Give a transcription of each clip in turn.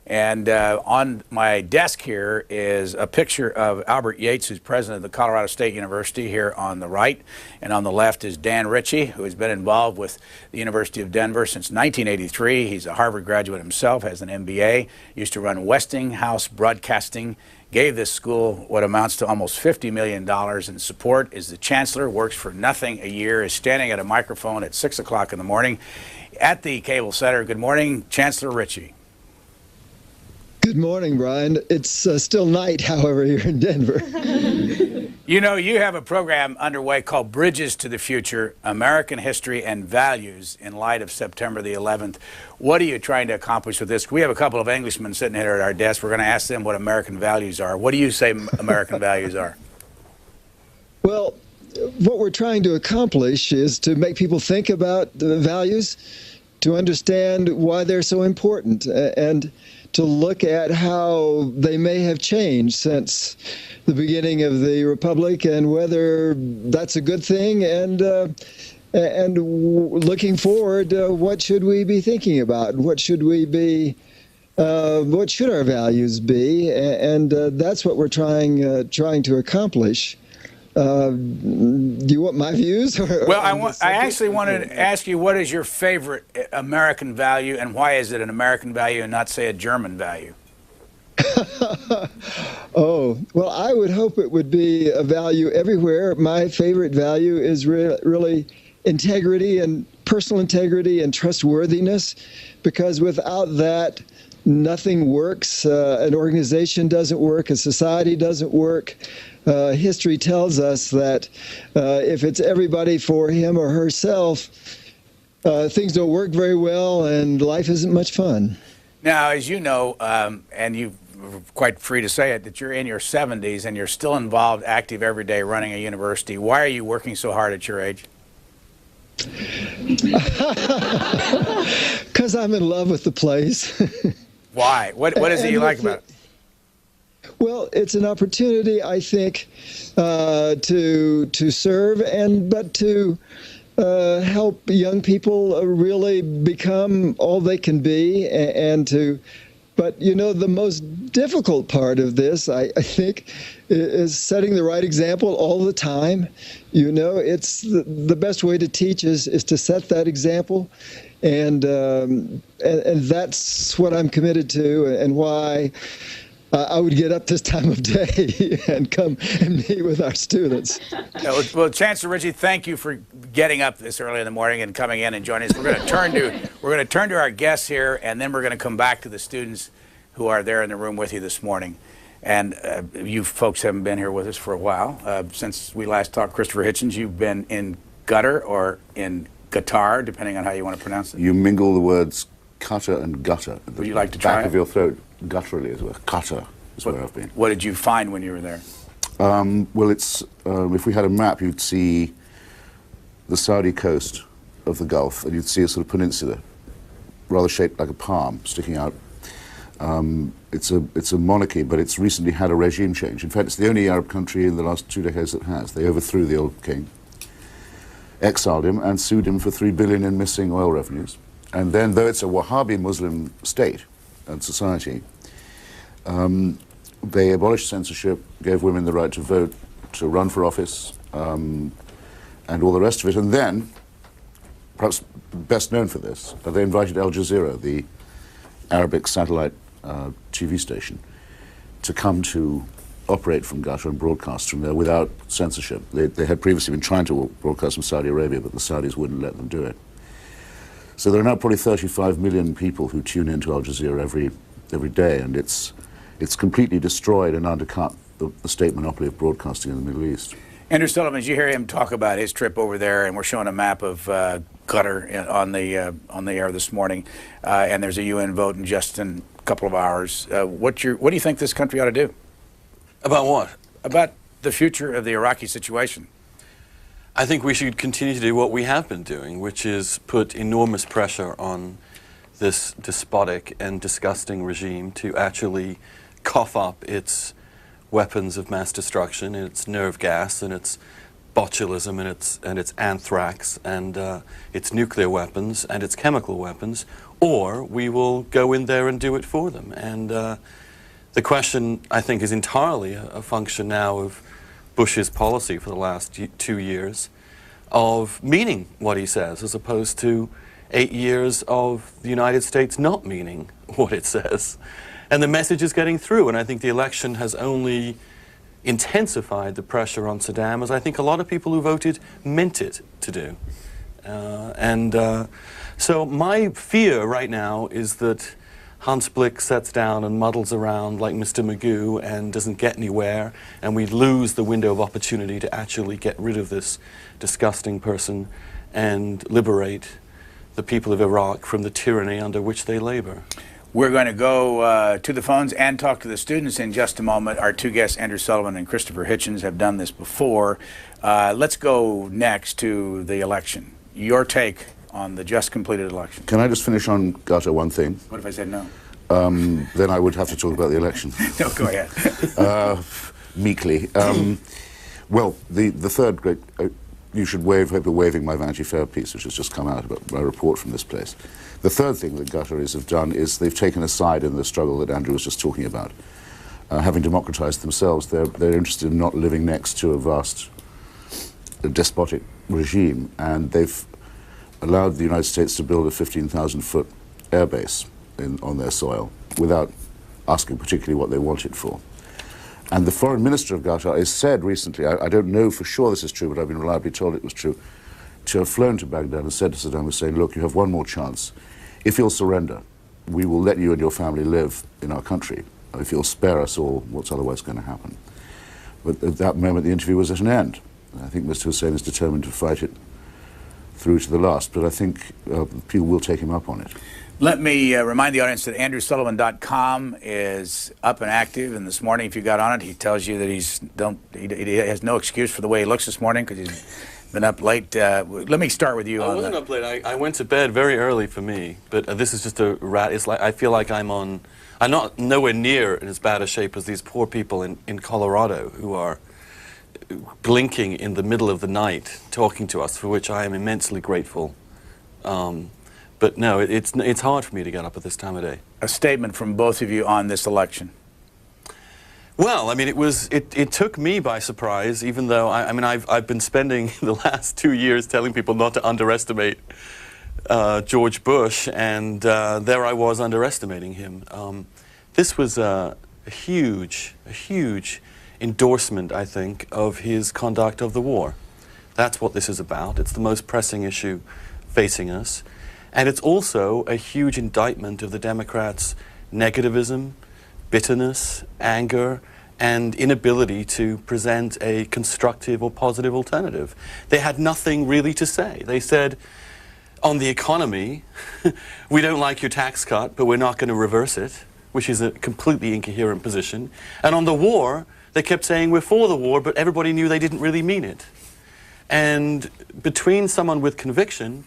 And on my desk here is a picture of Albert Yates, who's president of the Colorado State University, here on the right. And on the left is Dan Ritchie, who has been involved with the University of Denver since 1983. He's a Harvard graduate himself, has an MBA, used to run Westinghouse Broadcasting, gave this school what amounts to almost $50 million in support, is the chancellor, works for nothing a year, is standing at a microphone at 6 o'clock in the morning at the Cable Center. Good morning, Chancellor Ritchie. Good morning, Brian. It's still night, however, here in Denver. You know, you have a program underway called Bridges to the Future, American History and Values in light of September the 11th. What are you trying to accomplish with this? We have a couple of Englishmen sitting here at our desk. We're going to ask them what American values are. What do you say American values are? Well, what we're trying to accomplish is to make people think about the values, to understand why they're so important, and to look at how they may have changed since the beginning of the Republic, and whether that's a good thing, and looking forward, what should we be thinking about? What should we be? What should our values be? And that's what we're trying to accomplish. Do you want my views? Well, I actually wanted to ask you, what is your favorite American value, and why is it an American value and not, say, a German value? Oh, well, I would hope it would be a value everywhere. My favorite value is really integrity, and personal integrity and trustworthiness, because without that, nothing works. An organization doesn't work. A society doesn't work. History tells us that if it's everybody for him or herself, things don't work very well, and life isn't much fun. Now, as you know, and you're quite free to say it, that you're in your 70s and you're still involved, active every day, running a university. Why are you working so hard at your age? Because I'm in love with the place. Why? What is it you like about it? Well, it's an opportunity, I think, to serve, but to help young people really become all they can be, but you know, the most difficult part of this, I think, is setting the right example all the time. You know, it's the best way to teach is to set that example, and that's what I'm committed to, and why I would get up this time of day and come and meet with our students. Well, Chancellor Ritchie, thank you for getting up this early in the morning and coming in and joining us. We're going to turn to our guests here, and then we're going to come back to the students who are there in the room with you this morning. And you folks haven't been here with us for a while. Since we last talked, Christopher Hitchens, you've been in Qatar or in Qatar, depending on how you want to pronounce it. You mingle the words Qatar and gutter. Would you like to try back it? Of your throat, gutturally as well. Qatar is where I've been. What did you find when you were there? Well, it's if we had a map, you'd see the Saudi coast of the Gulf, and you'd see a sort of peninsula, rather shaped like a palm, sticking out. It's a monarchy, but it's recently had a regime change. In fact, it's the only Arab country in the last 2 decades that has. They overthrew the old king, exiled him, and sued him for $3 billion in missing oil revenues. And then, though it's a Wahhabi Muslim state and society, they abolished censorship, gave women the right to vote, to run for office, and all the rest of it. And then, perhaps best known for this, they invited Al Jazeera, the Arabic satellite TV station, to come to operate from Qatar and broadcast from there without censorship. They had previously been trying to broadcast from Saudi Arabia, but the Saudis wouldn't let them do it. So there are now probably 35 million people who tune into Al Jazeera every day, and it's completely destroyed and undercut the state monopoly of broadcasting in the Middle East. Andrew Sullivan, as you hear him talk about his trip over there, and we're showing a map of Qatar on the air this morning, and there's a UN vote in just a couple of hours. What do you think this country ought to do? About what? About the future of the Iraqi situation. I think we should continue to do what we have been doing, which is put enormous pressure on this despotic and disgusting regime to actually cough up its weapons of mass destruction, and its nerve gas, and its botulism, and its anthrax, and its nuclear weapons, and its chemical weapons, or we will go in there and do it for them. And the question, I think, is entirely a function now of Bush's policy for the last 2 years of meaning what he says, as opposed to 8 years of the United States not meaning what it says. And the message is getting through, and I think the election has only intensified the pressure on Saddam, as I think a lot of people who voted meant it to do. So my fear right now is that Hans Blick sets down and muddles around like Mr. Magoo and doesn't get anywhere, and we lose the window of opportunity to actually get rid of this disgusting person and liberate the people of Iraq from the tyranny under which they labor. We're going to go to the phones and talk to the students in just a moment. Our two guests, Andrew Sullivan and Christopher Hitchens, have done this before. Let's go next to the election. Your take on the just completed election. Can I just finish on Qatar one thing? What if I said no? Then I would have to talk about the election. No, go ahead. Meekly. Well, the third great... you should hope you're waving my Vanity Fair piece, which has just come out about my report from this place. The third thing that Qataris have done is they've taken a side in the struggle that Andrew was just talking about. Having democratized themselves, they're interested in not living next to a vast despotic regime, and they've allowed the United States to build a 15,000-foot airbase on their soil without asking particularly what they want it for. And the foreign minister of Qatar has said recently, I don't know for sure this is true, but I've been reliably told it was true, to have flown to Baghdad and said to Saddam Hussein, look, you have one more chance. If you'll surrender, we will let you and your family live in our country. If you'll spare us all what's otherwise going to happen. But at that moment, the interview was at an end. I think Mr. Hussein is determined to fight it through to the last, but I think people will take him up on it. Let me remind the audience that AndrewSullivan.com is up and active, and this morning, if you got on it, he tells you that he has no excuse for the way he looks this morning because he's been up late. Let me start with you. I wasn't up late. I went to bed very early for me, but this is just a rat. It's like I feel like I'm not nowhere near in as bad a shape as these poor people in Colorado who are blinking in the middle of the night talking to us, for which I am immensely grateful. But no, it's hard for me to get up at this time of day. A statement from both of you on this election. Well, I mean, it took me by surprise, even though I've been spending the last 2 years telling people not to underestimate George Bush, and there I was underestimating him. This was a huge endorsement, I think, of his conduct of the war. That's what this is about. It's the most pressing issue facing us. And it's also a huge indictment of the Democrats' negativism, bitterness, anger, and inability to present a constructive or positive alternative. They had nothing really to say. They said, on the economy, we don't like your tax cut, but we're not going to reverse it, which is a completely incoherent position. And on the war, they kept saying, we're for the war, but everybody knew they didn't really mean it. And between someone with conviction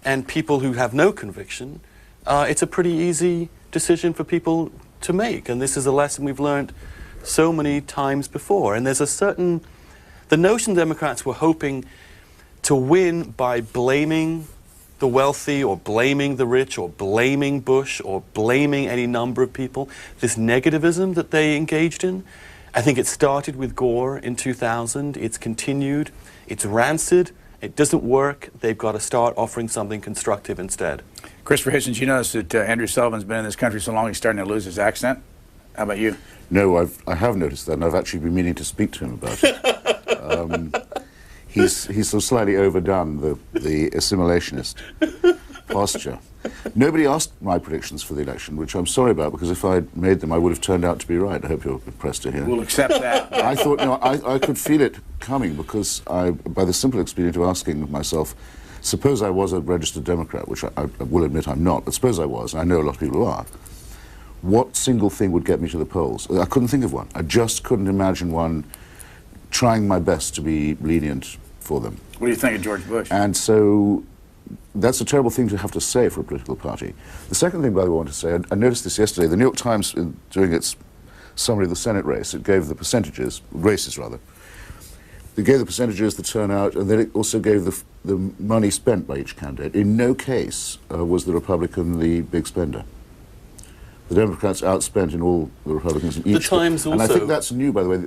and people who have no conviction, it's a pretty easy decision for people to make. And this is a lesson we've learned so many times before. And there's the notion Democrats were hoping to win by blaming the wealthy or blaming the rich or blaming Bush or blaming any number of people, this negativism that they engaged in. I think it started with Gore in 2000. It's continued. It's rancid. It doesn't work. They've got to start offering something constructive instead. Christopher Hitchens, you notice that Andrew Sullivan's been in this country so long he's starting to lose his accent? How about you? No, I have noticed that, and I've actually been meaning to speak to him about it. He's so slightly overdone the assimilationist posture. Nobody asked my predictions for the election, which I'm sorry about, because if I'd made them, I would have turned out to be right. I hope you're impressed to hear. We'll accept that. I thought, no, I could feel it coming, because by the simple experience of asking myself, suppose I was a registered Democrat, which I will admit I'm not, but suppose I was, and I know a lot of people who are, what single thing would get me to the polls? I couldn't think of one. I just couldn't imagine one trying my best to be lenient for them. What do you think of George Bush? And so that's a terrible thing to have to say for a political party. The second thing, by the way, I want to say, I noticed this yesterday. The New York Times, doing its summary of the Senate race, it gave the percentages, races rather, It gave the percentages, the turnout, and then it also gave the money spent by each candidate. In no case was the Republican the big spender. The Democrats outspent in all the Republicans in each. The Times also. And I think that's new, by the way.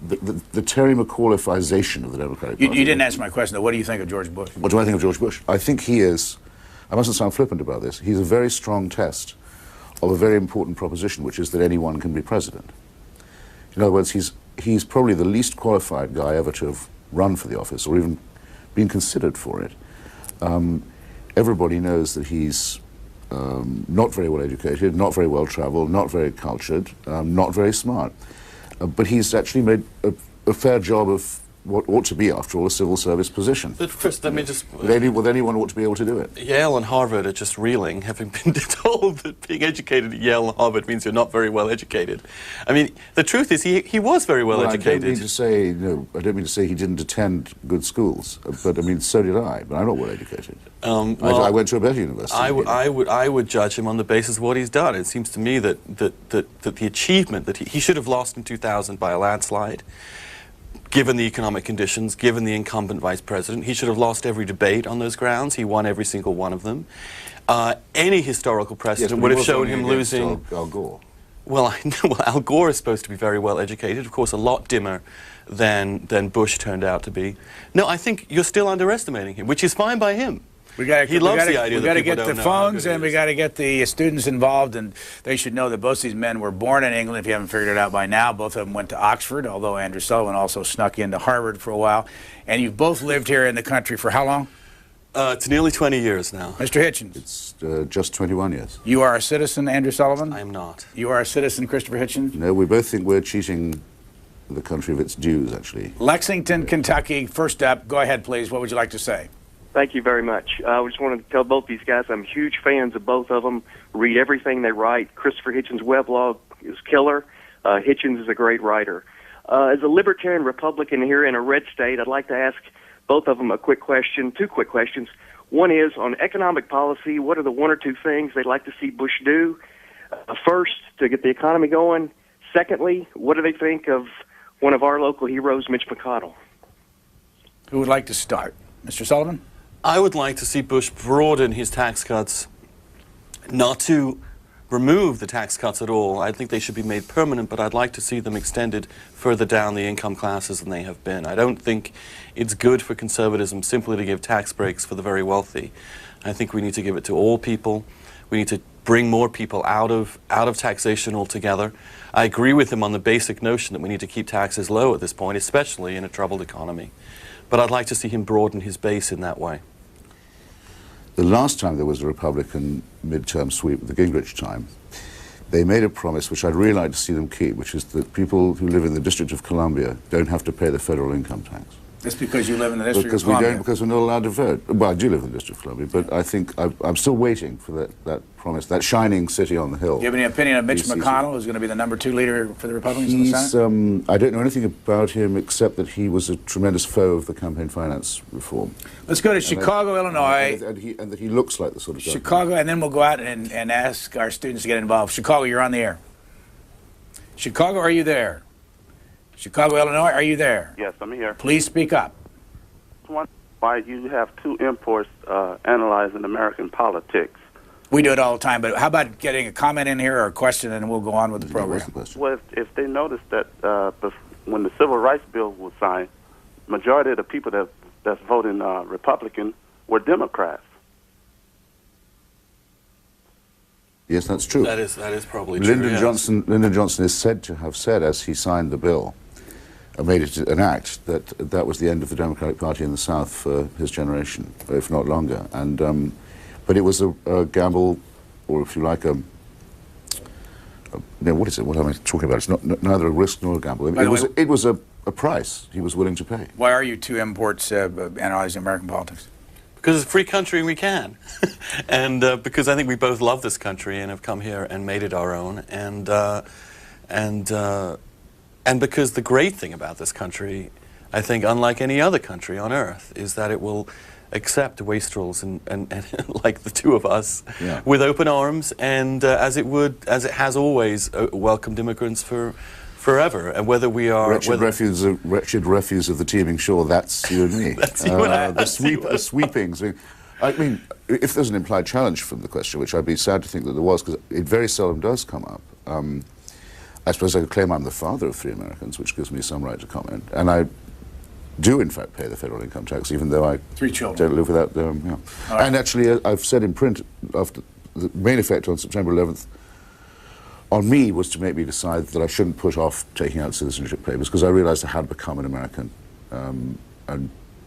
The Terry McAuliffeization of the Democratic Party. You didn't answer my question, though. What do you think of George Bush? What do I think of George Bush? I think he is, I mustn't sound flippant about this, he's a very strong test of a very important proposition, which is that anyone can be president. In other words, he's probably the least qualified guy ever to have run for the office or even been considered for it. Everybody knows that he's not very well educated, not very well traveled, not very cultured, not very smart. But he's actually made a fair job of what ought to be, after all, a civil service position. But first, let me just... Anyone ought to be able to do it. Yale and Harvard are just reeling, having been told that being educated at Yale and Harvard means you're not very well educated. I mean, the truth is he was very well educated. I don't mean to say he didn't attend good schools, but I mean, so did I, but I'm not well educated. I went to a better university. I would judge him on the basis of what he's done. It seems to me that the achievement that he should have lost in 2000 by a landslide, given the economic conditions, given the incumbent vice president. He should have lost every debate on those grounds. He won every single one of them. Any historical precedent would have shown him losing... Al Gore. Well, Al Gore is supposed to be very well educated, of course, a lot dimmer than Bush turned out to be. No, I think you're still underestimating him, which is fine by him. He loves the idea that we got to get the phones and we got to get the students involved, and they should know that both these men were born in England. If you haven't figured it out by now, both of them went to Oxford, although Andrew Sullivan also snuck into Harvard for a while. And you've both lived here in the country for how long? It's nearly 20 years now. Mr. Hitchens. It's just 21 years. You are a citizen, Andrew Sullivan? I am not. You are a citizen, Christopher Hitchens? No, we both think we're cheating the country of its dues, actually. Lexington, Kentucky, first up. Go ahead, please. What would you like to say? Thank you very much. I just wanted to tell both these guys I'm huge fans of both of them. Read everything they write. Christopher Hitchens' weblog is killer. Hitchens is a great writer. As a libertarian Republican here in a red state, I'd like to ask both of them a quick question, two quick questions. One is, on economic policy, what are the one or two things they'd like to see Bush do? First, to get the economy going. Secondly, what do they think of one of our local heroes, Mitch McConnell? Who would like to start? Mr. Sullivan? I would like to see Bush broaden his tax cuts, not to remove the tax cuts at all. I think they should be made permanent, but I'd like to see them extended further down the income classes than they have been. I don't think it's good for conservatism simply to give tax breaks for the very wealthy. I think we need to give it to all people. We need to bring more people out of taxation altogether. I agree with him on the basic notion that we need to keep taxes low at this point, especially in a troubled economy. But I'd like to see him broaden his base in that way. The last time there was a Republican midterm sweep, the Gingrich time, they made a promise which I'd really like to see them keep, which is that people who live in the District of Columbia don't have to pay the federal income tax. That's because you live in the District of Columbia. Because we're not allowed to vote. Well, I do live in the District of Columbia, but I think I'm still waiting for that promise, that shining city on the hill. Do you have any opinion of Mitch McConnell, who's going to be the #2 leader for the Republicans in the Senate? I don't know anything about him except that he was a tremendous foe of the campaign finance reform. Let's go to Chicago, Illinois. And that he looks like the sort of guy. Chicago, and then we'll go out and ask our students to get involved. Chicago, you're on the air. Chicago, are you there? Chicago, Illinois, are you there? Yes, I'm here. Please speak up. Why you have two imports analyzing American politics? We do it all the time, but how about getting a comment in here or a question, and we'll go on with the program. Well, if they noticed that when the Civil Rights Bill was signed, majority of the people that's voting Republican were Democrats. Yes, that's true. That is probably true. Lyndon Johnson is said to have said, as he signed the bill, made it an act, that was the end of the Democratic Party in the South for his generation, if not longer. And but it was a gamble, or if you like, no, what is it? What am I talking about? It's neither a risk nor a gamble. It was a price he was willing to pay. Why are you two imports analyzing American politics? Because it's a free country and we can. And because I think we both love this country and have come here and made it our own. And because the great thing about this country, I think, unlike any other country on earth, is that it will accept wastrels and like the two of us, with open arms, and as it has always welcomed immigrants for forever. And whether we are... Wretched refuse of the teeming shore, that's you and me. That's you and I. The sweepings. I mean, if there's an implied challenge from the question, which I'd be sad to think that there was, because it very seldom does come up, I suppose I could claim I'm the father of 3 Americans, which gives me some right to comment. And I do, in fact, pay the federal income tax, even though I 3 children. don't live without them. Yeah. Right. And actually, I've said in print, after the main effect on September 11th, on me was to make me decide that I shouldn't put off taking out citizenship papers, because I realized I had become an American, and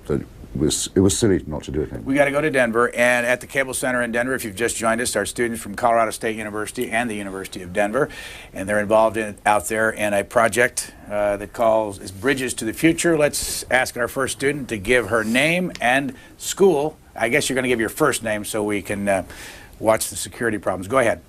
that it was silly not to do it anymore. We got to go to Denver, and at the Cable Center in Denver, if you've just joined us, our students from Colorado State University and the University of Denver, and they're involved out there in a project that is Bridges to the Future. Let's ask our first student to give her name and school. I guess you're going to give your first name so we can watch the security problems. Go ahead.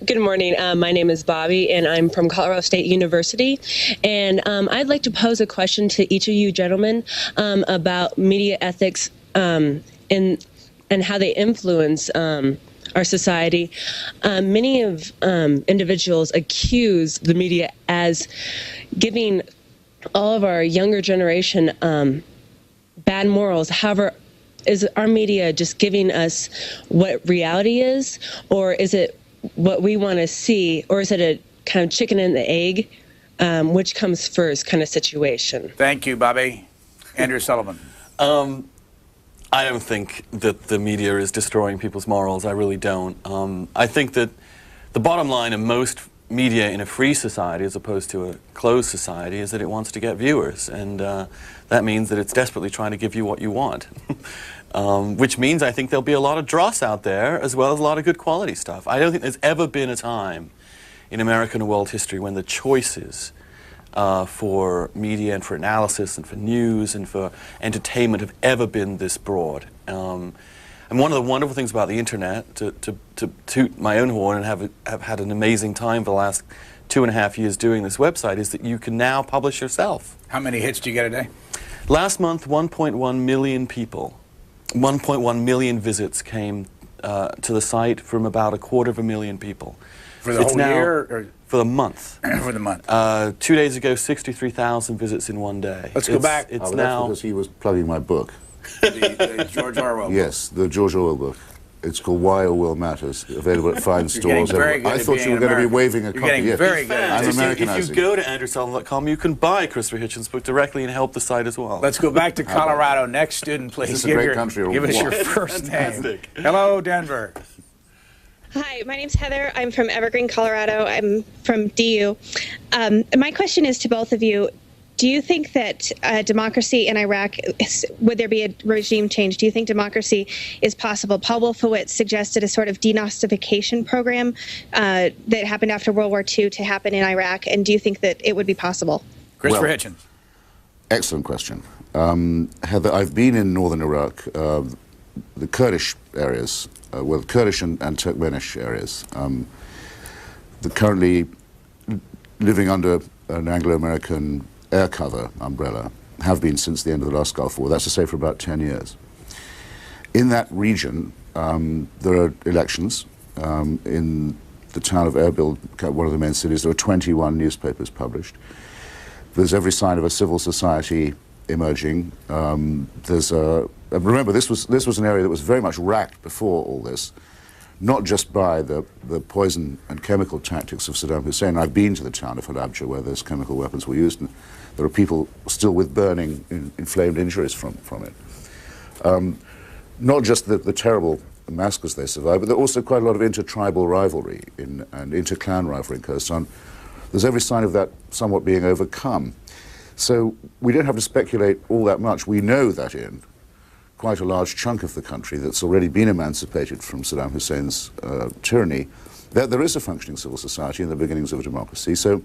Good morning. My name is Bobby, and I'm from Colorado State University. And I'd like to pose a question to each of you gentlemen about media ethics and how they influence our society. Many of individuals accuse the media as giving all of our younger generation bad morals. However, is our media just giving us what reality is, or is it what we want to see, or is it a kind of chicken and the egg, which comes first kind of situation? Thank you, Bobby. Andrew Sullivan. I don't think that the media is destroying people's morals. I really don't. I think that the bottom line of most media in a free society, as opposed to a closed society, is that it wants to get viewers, and that means that it's desperately trying to give you what you want. Which means I think there'll be a lot of dross out there, as well as a lot of good quality stuff. I don't think there's ever been a time in American and world history when the choices for media and for analysis and for news and for entertainment have ever been this broad. And one of the wonderful things about the internet, to toot my own horn and have had an amazing time for the last 2.5 years doing this website, is that you can now publish yourself. How many hits do you get a day? Last month, 1.1 million people, 1.1 million visits came to the site from about 250,000 people. For the whole year? Or? For the month. For the month. 2 days ago, 63,000 visits in one day. Let's go back. That's because he was plugging my book. The George Orwell book. Yes, the George Orwell book. It's called Why a Will Matters, available at fine stores. I thought you were going to be waving a copy. You're getting very good. I'm Americanizing. If you go to andrewsullivan.com, you can buy Christopher Hitchens' book directly and help the site as well. Let's go back to Colorado. Next student, please. Is this a great country or give us what? your first name. Hello, Denver. Hi, my name's Heather. I'm from Evergreen, Colorado. I'm from DU. My question is to both of you. Do you think that democracy in Iraq, would there be a regime change? Do you think democracy is possible? Paul Wolfowitz suggested a sort of denazification program that happened after World War II to happen in Iraq, and do you think that it would be possible? Christopher Hitchens. Excellent question. Heather, I've been in northern Iraq, the Kurdish areas, well, Kurdish and Turkmenish areas. They're currently living under an Anglo-American air cover umbrella, have been since the end of the last Gulf War. That's to say for about 10 years. In that region, there are elections. In the town of Erbil, one of the main cities, there are 21 newspapers published. There's every sign of a civil society emerging. Remember, this was an area that was very much racked before all this, not just by the poison and chemical tactics of Saddam Hussein. I've been to the town of Halabja where those chemical weapons were used, and there are people still with burning, inflamed injuries from it. Not just the terrible massacres they survived, but there are also quite a lot of inter-tribal rivalry and inter-clan rivalry in Kurdistan. There's every sign of that somewhat being overcome. So we don't have to speculate all that much. We know that in quite a large chunk of the country that's already been emancipated from Saddam Hussein's tyranny, there is a functioning civil society and the beginnings of a democracy. So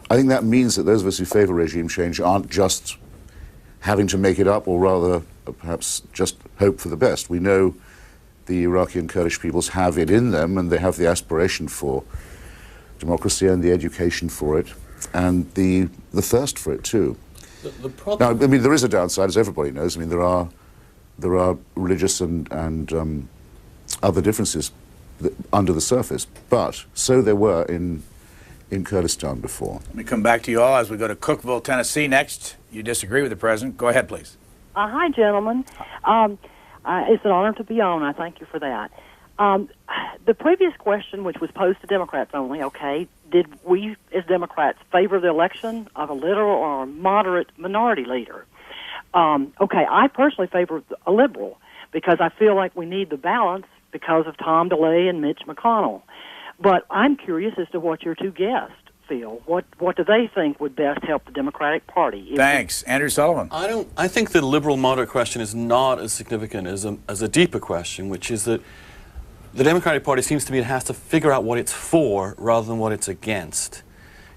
I think that means that those of us who favor regime change aren't just having to make it up, or rather perhaps just hope for the best. We know the Iraqi and Kurdish peoples have it in them, and they have the aspiration for democracy and the education for it, and the thirst for it too. The problem... Now, I mean, there is a downside, as everybody knows. I mean, there are religious and other differences under the surface, but so there were in in Kurdistan before. Let me come back to you all as we go to Cookeville, Tennessee next. You disagree with the president. Go ahead, please. Hi, gentlemen. It's an honor to be on. I thank you for that. The previous question, which was posed to Democrats only, okay, did we as Democrats favor the election of a liberal or a moderate minority leader? Okay, I personally favor a liberal because I feel like we need the balance because of Tom DeLay and Mitch McConnell. But I'm curious as to what your two guests feel. What do they think would best help the Democratic Party? Thanks. Andrew Sullivan. I think the liberal moderate question is not as significant as a deeper question, which is that the Democratic Party seems to me it has to figure out what it's for rather than what it's against.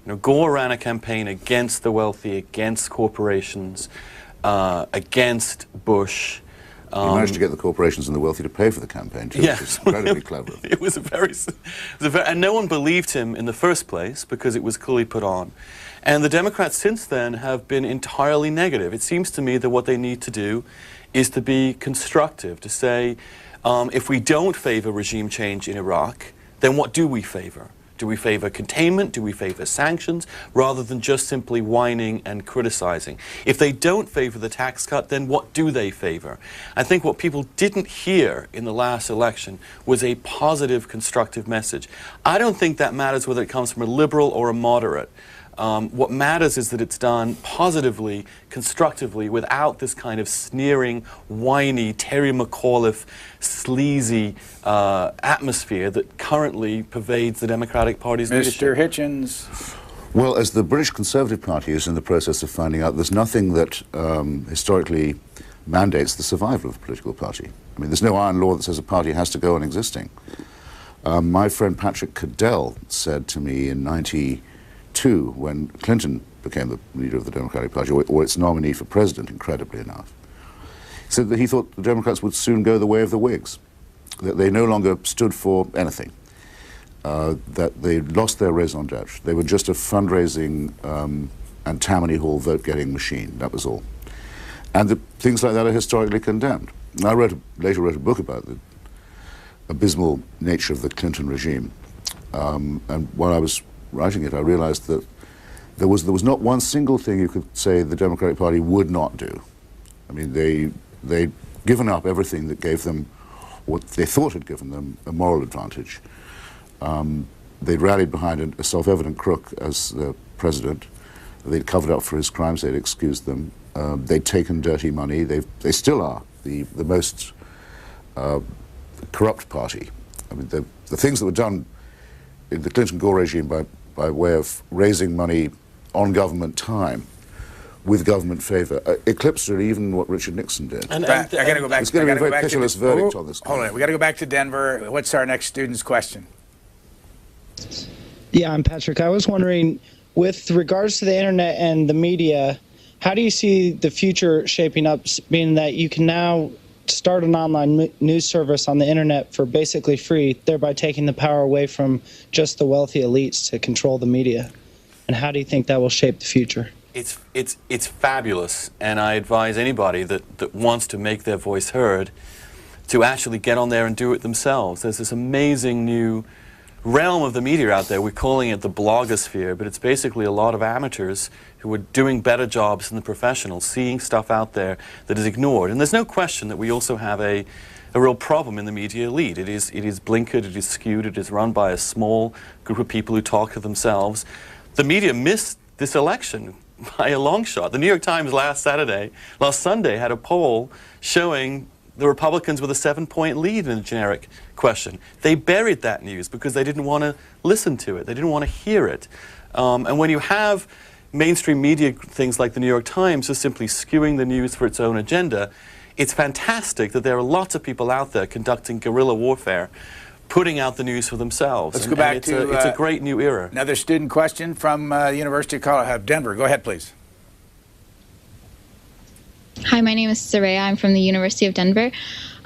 You know, Gore ran a campaign against the wealthy, against corporations, against Bush. He managed to get the corporations and the wealthy to pay for the campaign, too, yes, which is incredibly clever. It was and no one believed him in the first place because it was clearly put on. And the Democrats since then have been entirely negative. It seems to me that what they need to do is to be constructive, to say, if we don't favor regime change in Iraq, then what do we favor? Do we favor containment? Do we favor sanctions? Rather than just simply whining and criticizing. If they don't favor the tax cut, then what do they favor? I think what people didn't hear in the last election was a positive, constructive message. I don't think that matters whether it comes from a liberal or a moderate. What matters is that it's done positively, constructively, without this kind of sneering, whiny, Terry McAuliffe, sleazy atmosphere that currently pervades the Democratic Party's leadership. Mr. Hitchens. Well, as the British Conservative Party is in the process of finding out, there's nothing that historically mandates the survival of a political party. I mean, there's no iron law that says a party has to go on existing. My friend Patrick Cadell said to me in '92, when Clinton became the leader of the Democratic Party, or its nominee for president, incredibly enough, he said that he thought the Democrats would soon go the way of the Whigs, that they no longer stood for anything, that they lost their raison d'etre. They were just a fundraising and Tammany Hall vote-getting machine, that was all. And things like that are historically condemned. And I later wrote a book about the abysmal nature of the Clinton regime. And while I was writing it, I realized that there was not one single thing you could say the Democratic Party would not do. I mean, they'd given up everything that gave them what they thought had given them a moral advantage. They'd rallied behind a self-evident crook as the president. They'd covered up for his crimes. They'd excused them. They'd taken dirty money. They still are the most corrupt party. I mean, the things that were done in the Clinton-Gore regime by way of raising money on government time with government favor eclipsed even what Richard Nixon did. I got to go back. It's going to be a very pitiless verdict on this. Hold on, we got to go back to Denver. What's our next student's question? Yeah, I'm Patrick. I was wondering, with regards to the internet and the media, how do you see the future shaping up, being that you can now start an online news service on the internet for basically free, thereby taking the power away from just the wealthy elites to control the media? And how do you think that will shape the future? It's fabulous, and I advise anybody that wants to make their voice heard to actually get on there and do it themselves. There's this amazing new realm of the media out there. We're calling it the blogosphere, but it's basically a lot of amateurs who are doing better jobs than the professionals, seeing stuff out there that is ignored. And there's no question that we also have a real problem in the media elite. It is blinkered, it is skewed, it is run by a small group of people who talk to themselves. The media missed this election by a long shot. The New York Times last Sunday had a poll showing the Republicans with a 7-point lead in a generic question. They buried that news because they didn't want to listen to it. They didn't want to hear it. And when you have mainstream media things like the New York Times just simply skewing the news for its own agenda, it's fantastic that there are lots of people out there conducting guerrilla warfare, putting out the news for themselves. Let's go back to... it's a great new era. Another student question from University of Colorado, Denver. Go ahead, please. Hi, my name is Saraya. I'm from the University of Denver.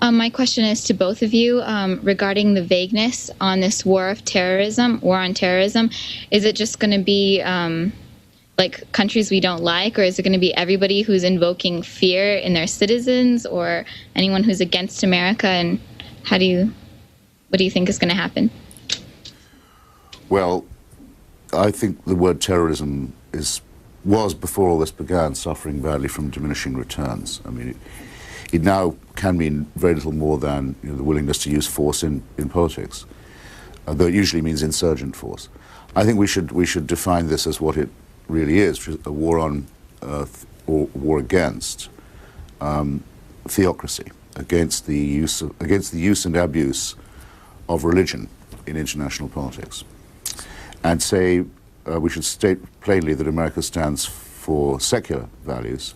My question is to both of you regarding the vagueness on this war on terrorism. Is it just going to be like countries we don't like, or is it going to be everybody who's invoking fear in their citizens, or anyone who's against America? And what do you think is going to happen? Well, I think the word terrorism was, before all this began, suffering badly from diminishing returns. I mean, it now can mean very little more than the willingness to use force in politics, though it usually means insurgent force. I think we should define this as what it really is, which is a war on, or war against theocracy, against the use and abuse of religion in international politics, and say we should state plainly that America stands for secular values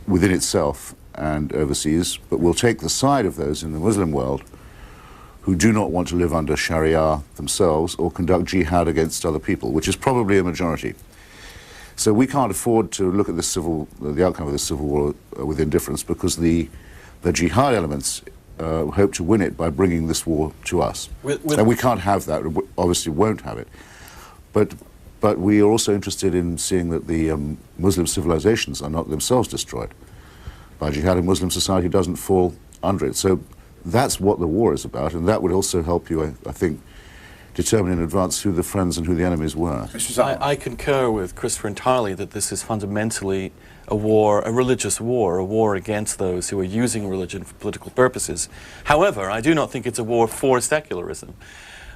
within itself and overseas, but will take the side of those in the Muslim world who do not want to live under Sharia themselves or conduct jihad against other people, which is probably a majority. So we can't afford to look at the outcome of this civil war with indifference, because the jihad elements hope to win it by bringing this war to us. And we can't have that. We obviously won't have it. But we are also interested in seeing that the Muslim civilizations are not themselves destroyed by jihad, and Muslim society doesn't fall under it. So that's what the war is about, and that would also help you, I think, determine in advance who the friends and who the enemies were. I concur with Christopher entirely that this is fundamentally a war, a religious war, a war against those who are using religion for political purposes. However, I do not think it's a war for secularism.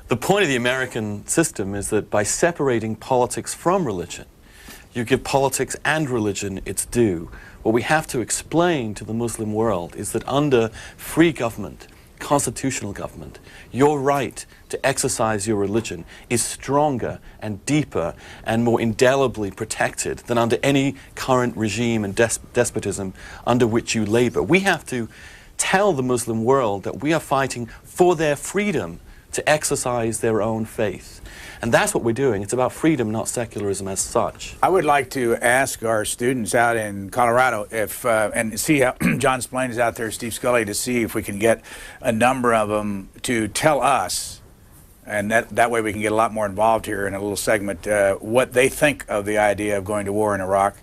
The point of the American system is that by separating politics from religion, you give politics and religion its due. What we have to explain to the Muslim world is that under free government, constitutional government, your right to exercise your religion is stronger and deeper and more indelibly protected than under any current regime and despotism under which you labor. We have to tell the Muslim world that we are fighting for their freedom to exercise their own faith. And that's what we're doing. It's about freedom, not secularism as such. I would like to ask our students out in Colorado if, and see how John Splain is out there, Steve Scully, to see if we can get a number of them to tell us, and that way we can get a lot more involved here in a little segment, what they think of the idea of going to war in Iraq,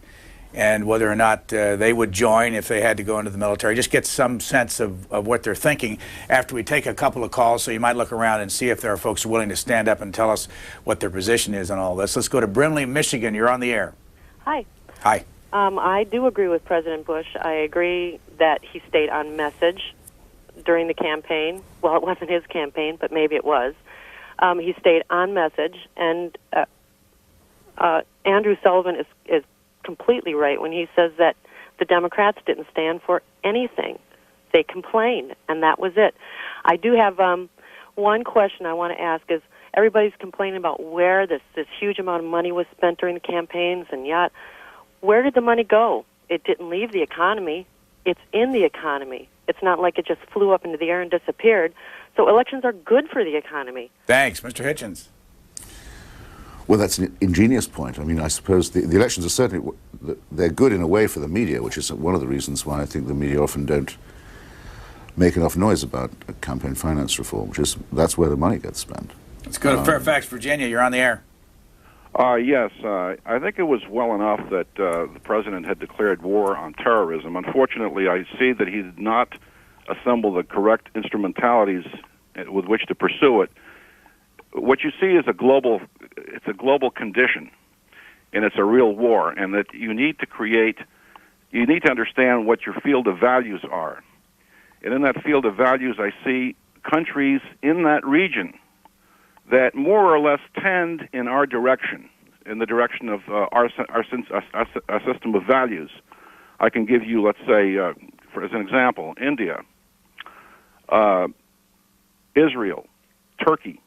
and whether or not they would join if they had to go into the military. Just get some sense of what they're thinking after we take a couple of calls, so you might look around and see if there are folks willing to stand up and tell us what their position is on all this. Let's go to Brinley, Michigan. You're on the air. Hi. Hi. I do agree with President Bush. I agree that he stayed on message during the campaign. Well, it wasn't his campaign, but maybe it was. He stayed on message, and Andrew Sullivan is completely right when he says that the Democrats didn't stand for anything. They complained, and that was it. I do have one question I want to ask is, everybody's complaining about where this huge amount of money was spent during the campaigns, and yet, where did the money go? It didn't leave the economy. It's in the economy. It's not like it just flew up into the air and disappeared. So elections are good for the economy. Thanks. Mr. Hitchens. Well, that's an ingenious point. I mean, I suppose the elections are certainly, they're good in a way for the media, which is one of the reasons why I think the media often don't make enough noise about campaign finance reform, that's where the money gets spent. Let's go to Fairfax, Virginia. You're on the air. Yes, I think it was well enough that the president had declared war on terrorism. Unfortunately, I see that he did not assemble the correct instrumentalities with which to pursue it. What you see is a global condition, and it's a real war, and that you need to understand what your field of values are. And in that field of values, I see countries in that region that more or less tend in our direction, in the direction of our system of values. I can give you, let's say, as an example, India, Israel, Turkey,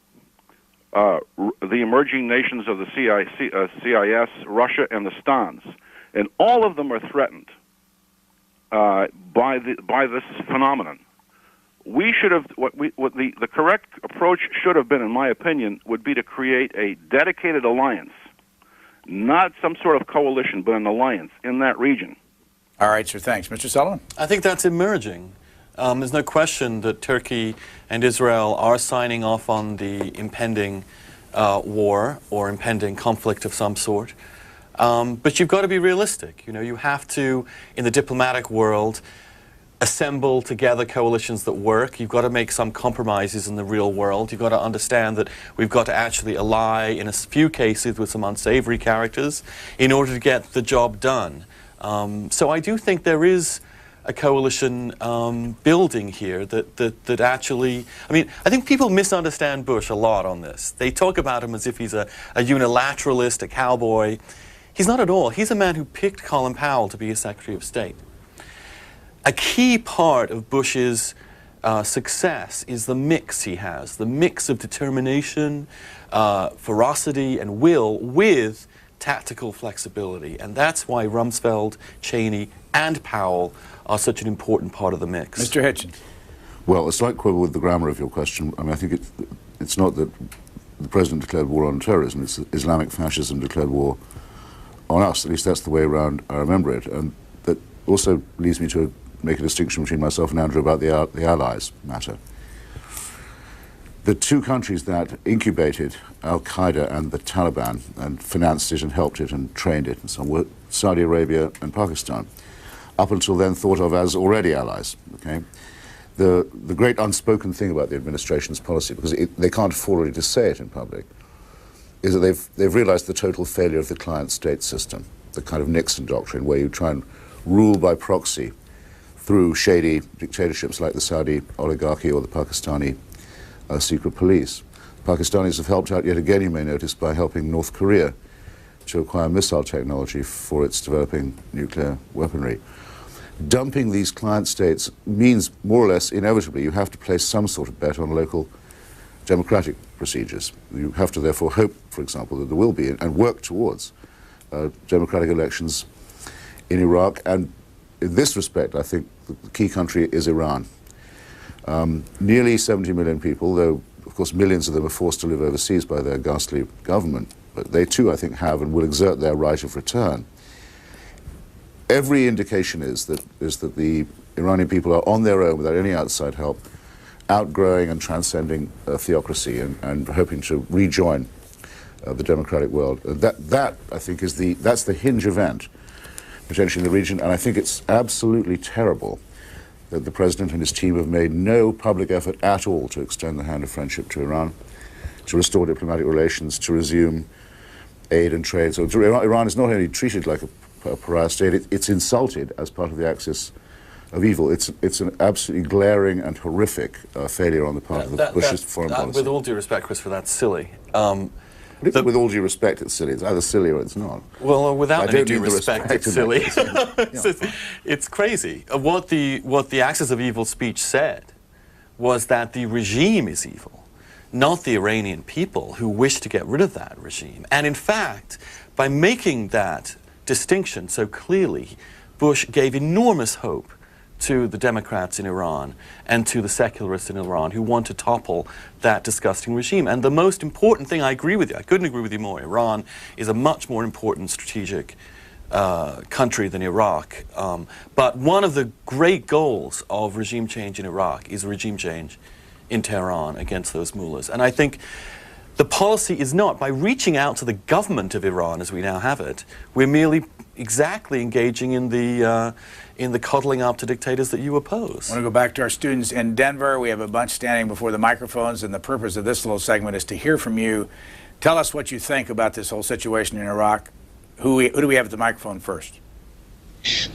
the emerging nations of the CIS, Russia, and the Stans, and all of them are threatened by this phenomenon. We should have the correct approach should have been, in my opinion, would be to create a dedicated alliance, not some sort of coalition, but an alliance in that region. All right, sir. Thanks, Mr. Sullivan. I think that's emerging. There's no question that Turkey and Israel are signing off on the impending war or impending conflict of some sort. But you've got to be realistic. You know, you have to, in the diplomatic world, assemble together coalitions that work. You've got to make some compromises in the real world. You've got to understand that we've got to actually ally in a few cases with some unsavory characters in order to get the job done. So I do think there is a coalition building here that actually, I mean, I think people misunderstand Bush a lot on this. They talk about him as if he's a unilateralist, a cowboy. He's not at all. He's a man who picked Colin Powell to be his Secretary of State. A key part of Bush's success is the mix he has, the mix of determination, ferocity, and will with tactical flexibility. And that's why Rumsfeld, Cheney, and Powell are such an important part of the mix. Mr. Hitchens. Well, a slight quibble with the grammar of your question. I mean, I think it's not that the president declared war on terrorism, it's Islamic fascism declared war on us. At least that's the way around I remember it. And that also leads me to make a distinction between myself and Andrew about the Allies matter. The two countries that incubated Al-Qaeda and the Taliban and financed it and helped it and trained it and so on were Saudi Arabia and Pakistan, up until then thought of as already allies. Okay? The great unspoken thing about the administration's policy, because they can't afford really to say it in public, is that they've realized the total failure of the client-state system, the kind of Nixon doctrine, where you try and rule by proxy through shady dictatorships like the Saudi oligarchy or the Pakistani secret police. The Pakistanis have helped out yet again, you may notice, by helping North Korea to acquire missile technology for its developing nuclear weaponry. Dumping these client states means more or less inevitably you have to place some sort of bet on local democratic procedures. You have to therefore hope, for example, that there will be, and work towards, democratic elections in Iraq. And in this respect, I think the key country is Iran. Nearly 70 million people, though of course millions of them are forced to live overseas by their ghastly government, but they too, I think, have and will exert their right of return. Every indication is that the Iranian people are on their own without any outside help, outgrowing and transcending theocracy and hoping to rejoin the democratic world. That I think that's the hinge event potentially in the region, and I think it's absolutely terrible that the president and his team have made no public effort at all to extend the hand of friendship to Iran, to restore diplomatic relations, to resume aid and trade. So Iran is not only treated like a pariah state, it's insulted as part of the axis of evil. It's an absolutely glaring and horrific failure on the part of Bush's foreign policy. With all due respect, Christopher, that's silly. With all due respect, it's silly. It's either silly or it's not. Well, without any due respect, it's silly. It's crazy. What the axis of evil speech said was that the regime is evil, not the Iranian people who wish to get rid of that regime. And in fact, by making that distinction so clearly, Bush gave enormous hope to the Democrats in Iran and to the secularists in Iran who want to topple that disgusting regime. And the most important thing, I agree with you, I couldn't agree with you more, Iran is a much more important strategic country than Iraq. But one of the great goals of regime change in Iraq is regime change in Tehran against those mullahs. And I think the policy is not, by reaching out to the government of Iran as we now have it, we're merely exactly engaging in the coddling up to dictators that you oppose. I want to go back to our students in Denver. We have a bunch standing before the microphones, and the purpose of this little segment is to hear from you. Tell us what you think about this whole situation in Iraq. Who do we have at the microphone first?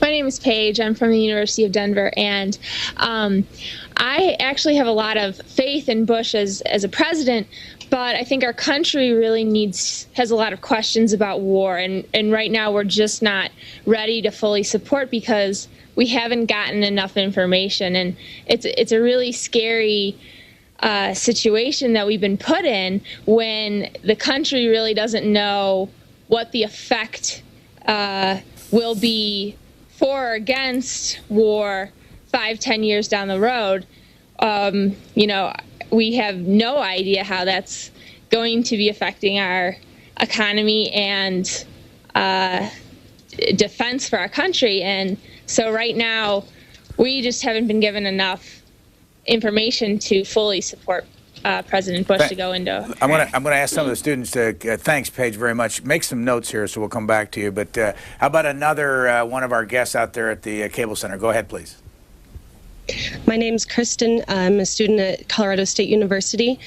My name is Paige. I'm from the University of Denver, and I actually have a lot of faith in Bush as a president, but I think our country really has a lot of questions about war, and right now we're just not ready to fully support because we haven't gotten enough information, and it's a really scary situation that we've been put in when the country really doesn't know what the effect will be for or against war 5-10 years down the road. You know, we have no idea how that's going to be affecting our economy and defense for our country. And so right now, we just haven't been given enough information to fully support President Bush to go into. I'm going to ask some of the students to, thanks, Paige, very much. Make some notes here, so we'll come back to you. But how about another one of our guests out there at the Cable Center? Go ahead, please. My name's Kristen. I'm a student at Colorado State University,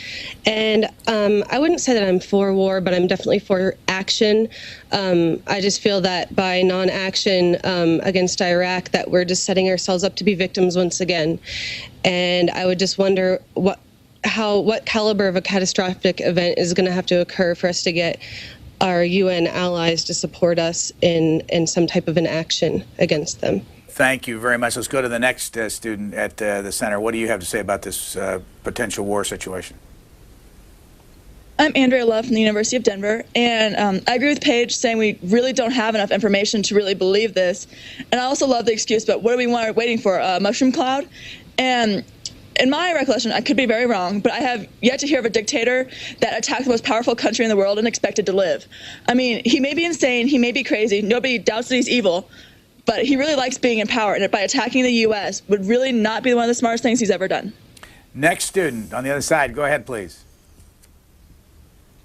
and I wouldn't say that I'm for war, but I'm definitely for action. I just feel that by non-action against Iraq, that we're just setting ourselves up to be victims once again. And I would just wonder what caliber of a catastrophic event is going to have to occur for us to get our UN allies to support us in some type of an action against them. Thank you very much. Let's go to the next student at the center. What do you have to say about this potential war situation? I'm Andrea Love from the University of Denver, and I agree with Paige saying we really don't have enough information to really believe this. And I also love the excuse, but what are we waiting for, a mushroom cloud? And in my recollection, I could be very wrong, but I have yet to hear of a dictator that attacked the most powerful country in the world and expected to live. I mean, he may be insane, he may be crazy, nobody doubts that he's evil, but he really likes being in power, and by attacking the U.S. would really not be one of the smartest things he's ever done. Next student on the other side. Go ahead, please.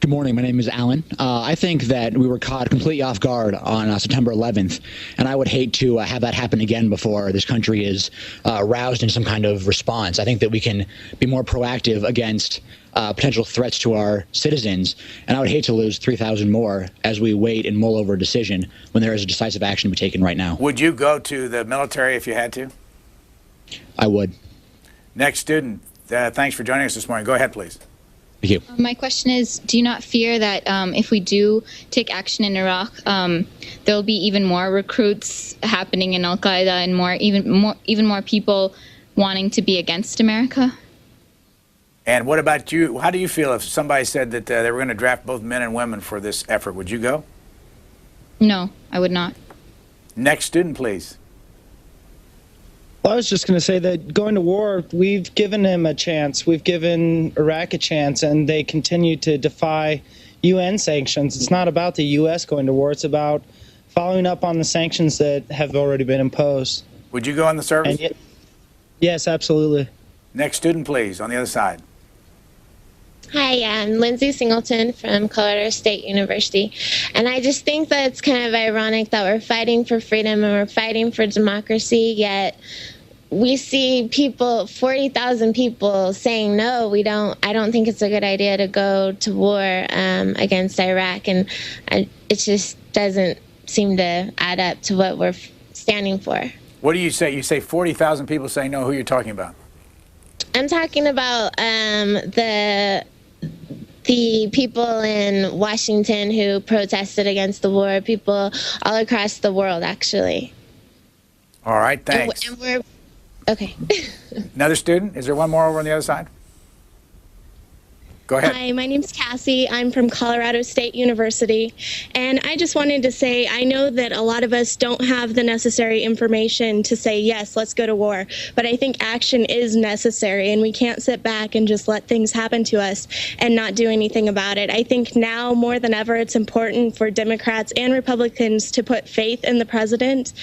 Good morning. My name is Alan. I think that we were caught completely off guard on September 11th, and I would hate to have that happen again before this country is roused in some kind of response. I think that we can be more proactive against potential threats to our citizens, and I would hate to lose 3,000 more as we wait and mull over a decision when there is a decisive action to be taken right now. Would you go to the military if you had to? I would. Next student. Thanks for joining us this morning. Go ahead, please. Thank you. My question is, do you not fear that if we do take action in Iraq, there will be even more recruits happening in Al-Qaeda and even more people wanting to be against America? And what about you? How do you feel if somebody said that they were going to draft both men and women for this effort? Would you go? No, I would not. Next student, please. Well, I was just going to say that going to war, we've given him a chance. We've given Iraq a chance, and they continue to defy UN sanctions. It's not about the U.S. going to war. It's about following up on the sanctions that have already been imposed. Would you go on the service? Yes, absolutely. Next student, please, on the other side. Hi, I'm Lindsay Singleton from Colorado State University, and I just think that it's kind of ironic that we're fighting for freedom and we're fighting for democracy, yet we see people, 40,000 people saying no, I don't think it's a good idea to go to war against Iraq, and it just doesn't seem to add up to what we're standing for. What do you say? You say 40,000 people saying no. Who are you talking about? I'm talking about the people in Washington who protested against the war, people all across the world, actually. All right, thanks. And we're, okay. Another student? Is there one more over on the other side? Go ahead. Hi, my name's Cassie. I'm from Colorado State University. And I just wanted to say, I know that a lot of us don't have the necessary information to say, yes, let's go to war. But I think action is necessary, and we can't sit back and just let things happen to us and not do anything about it. I think now more than ever, it's important for Democrats and Republicans to put faith in the president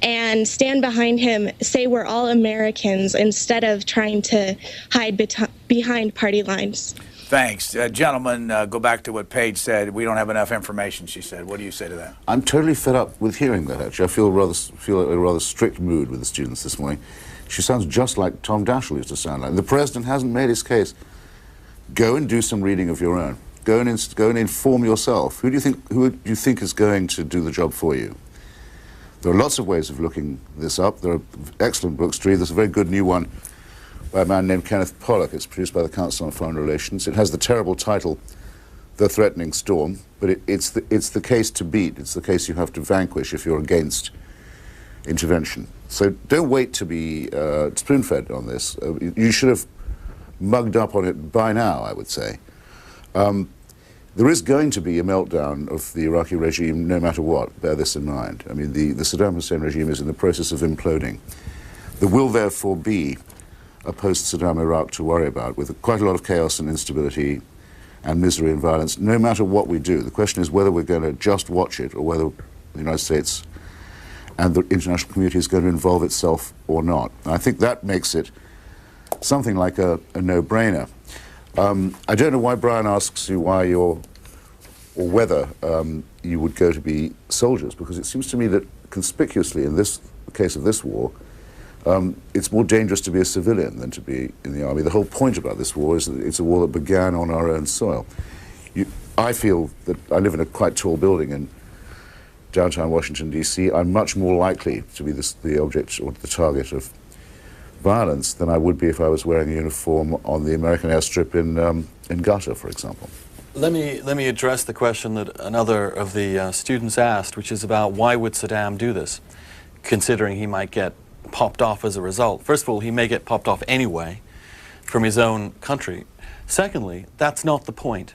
and stand behind him, say we're all Americans, instead of trying to hide behind party lines. Thanks. Gentlemen, go back to what Paige said. We don't have enough information, she said. What do you say to that? I'm totally fed up with hearing that, actually. I feel a rather strict mood with the students this morning. She sounds just like Tom Daschle used to sound like. The president hasn't made his case. Go and do some reading of your own. Go and inform yourself. Who do you think is going to do the job for you? There are lots of ways of looking this up. There are excellent books to read. There's a very good new one by a man named Kenneth Pollock. It's produced by the Council on Foreign Relations. It has the terrible title, The Threatening Storm, but it's the case to beat. It's the case you have to vanquish if you're against intervention. So don't wait to be spoon-fed on this. You should have mugged up on it by now, I would say. There is going to be a meltdown of the Iraqi regime no matter what. Bear this in mind. I mean, the Saddam Hussein regime is in the process of imploding. There will therefore be a post-Saddam Iraq to worry about, with quite a lot of chaos and instability and misery and violence, no matter what we do. The question is whether we're going to just watch it or whether the United States and the international community is going to involve itself or not. And I think that makes it something like a no-brainer. I don't know why Brian asks you why you're, or whether you would go to be soldiers, because it seems to me that conspicuously in this case of this war, It's more dangerous to be a civilian than to be in the army. The whole point about this war is that it's a war that began on our own soil. I feel that I live in a quite tall building in downtown Washington, D.C. I'm much more likely to be the object or the target of violence than I would be if I was wearing a uniform on the American airstrip in Qatar, for example. Let me address the question that another of the students asked, which is about why would Saddam do this, considering he might get popped off as a result. First of all, he may get popped off anyway from his own country. Secondly, that's not the point.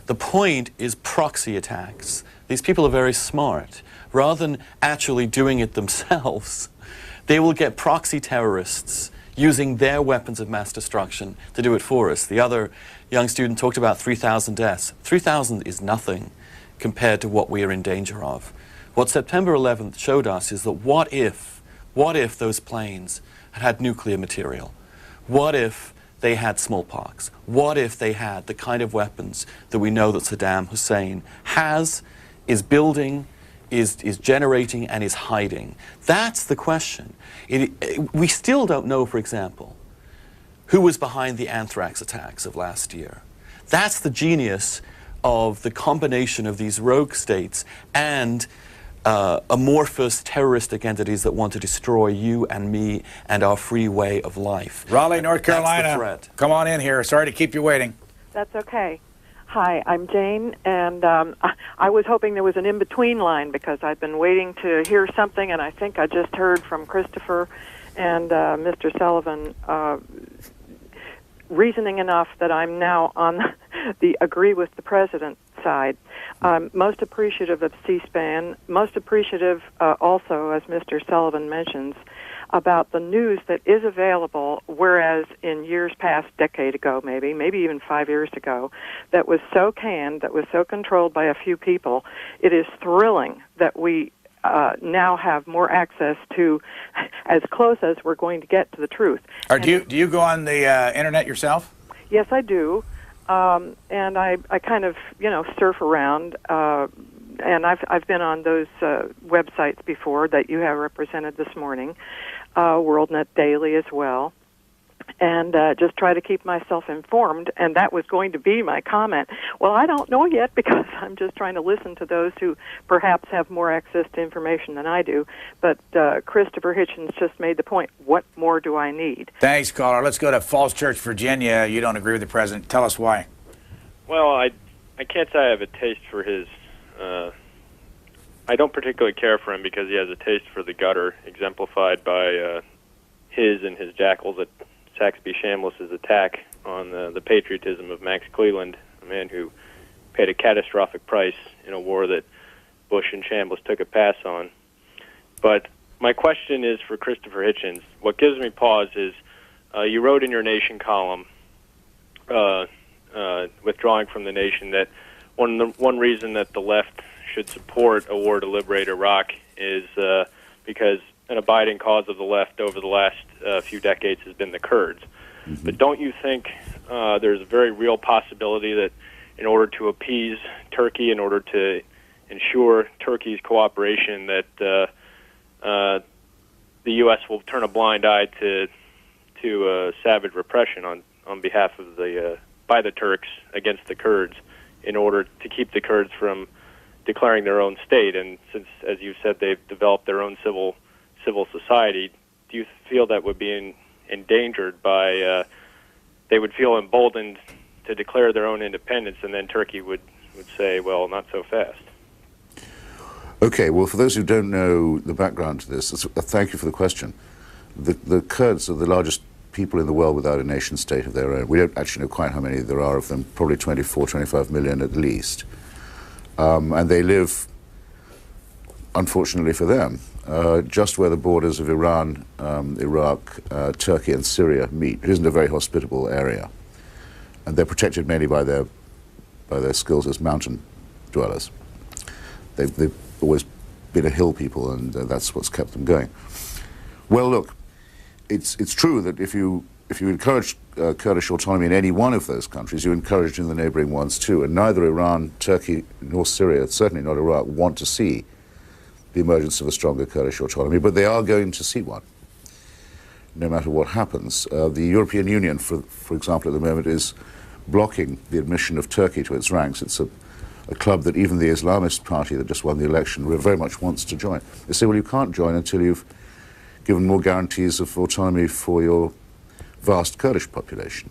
The point is proxy attacks. These people are very smart. Rather than actually doing it themselves, they will get proxy terrorists using their weapons of mass destruction to do it for us. The other young student talked about 3,000 deaths. 3,000 is nothing compared to what we are in danger of. What September 11th showed us is that what if those planes had nuclear material? What if they had smallpox? What if they had the kind of weapons that we know that Saddam Hussein has, is building, is generating, and is hiding? That's the question. We still don't know, for example, who was behind the anthrax attacks of last year. That's the genius of the combination of these rogue states and amorphous terroristic entities that want to destroy you and me and our free way of life. Raleigh, North Carolina. That's the threat. Come on in here. Sorry to keep you waiting. That's okay. Hi, I'm Jane, and I was hoping there was an in-between line because I've been waiting to hear something, and I think I just heard from Christopher and Mr. Sullivan reasoning enough that I'm now on the agree with the president side. I'm most appreciative of C-SPAN, most appreciative also, as Mr. Sullivan mentions, about the news that is available, whereas in years past, decade ago maybe even 5 years ago, that was so canned, that was so controlled by a few people. It is thrilling that we now have more access to as close as we're going to get to the truth. Do you go on the internet yourself? Yes, I do. And I kind of, surf around, and I've been on those websites before that you have represented this morning, WorldNet Daily as well, and just try to keep myself informed, and that was going to be my comment. Well, I don't know yet because I'm just trying to listen to those who perhaps have more access to information than I do, but Christopher Hitchens just made the point, what more do I need? Thanks, caller. Let's go to Falls Church, Virginia. You don't agree with the president. Tell us why. Well, I can't say I have a taste for his... I don't particularly care for him because he has a taste for the gutter, exemplified by his and his jackals at Saxby Chambliss's attack on the patriotism of Max Cleland, a man who paid a catastrophic price in a war that Bush and Chambliss took a pass on. But my question is for Christopher Hitchens. What gives me pause is you wrote in your Nation column, withdrawing from the Nation, that one reason that the left should support a war to liberate Iraq is because an abiding cause of the left over the last few decades has been the Kurds. Mm-hmm. But don't you think there's a very real possibility that in order to appease Turkey, in order to ensure Turkey's cooperation, that the U.S. will turn a blind eye to savage repression on behalf of by the Turks against the Kurds in order to keep the Kurds from declaring their own state? And since, as you said, they've developed their own civil society, do you feel that would be endangered by they would feel emboldened to declare their own independence, and then Turkey would say, well, not so fast? Okay, well, for those who don't know the background to this, thank you for the question. The Kurds are the largest people in the world without a nation state of their own. We don't actually know quite how many there are of them, probably 24, 25 million at least. And they live, unfortunately for them, just where the borders of Iran, Iraq, Turkey and Syria meet. It isn't a very hospitable area. And they're protected mainly by their skills as mountain dwellers. They've always been a hill people, and that's what's kept them going. Well, look, it's true that if you encourage Kurdish autonomy in any one of those countries, you encourage it in the neighboring ones too. And neither Iran, Turkey, nor Syria, certainly not Iraq, want to see the emergence of a stronger Kurdish autonomy, but they are going to see one. no matter what happens. The European Union, for example, at the moment is blocking the admission of Turkey to its ranks. It's a club that even the Islamist party that just won the election very much wants to join. They say, well, you can't join until you've given more guarantees of autonomy for your vast Kurdish population.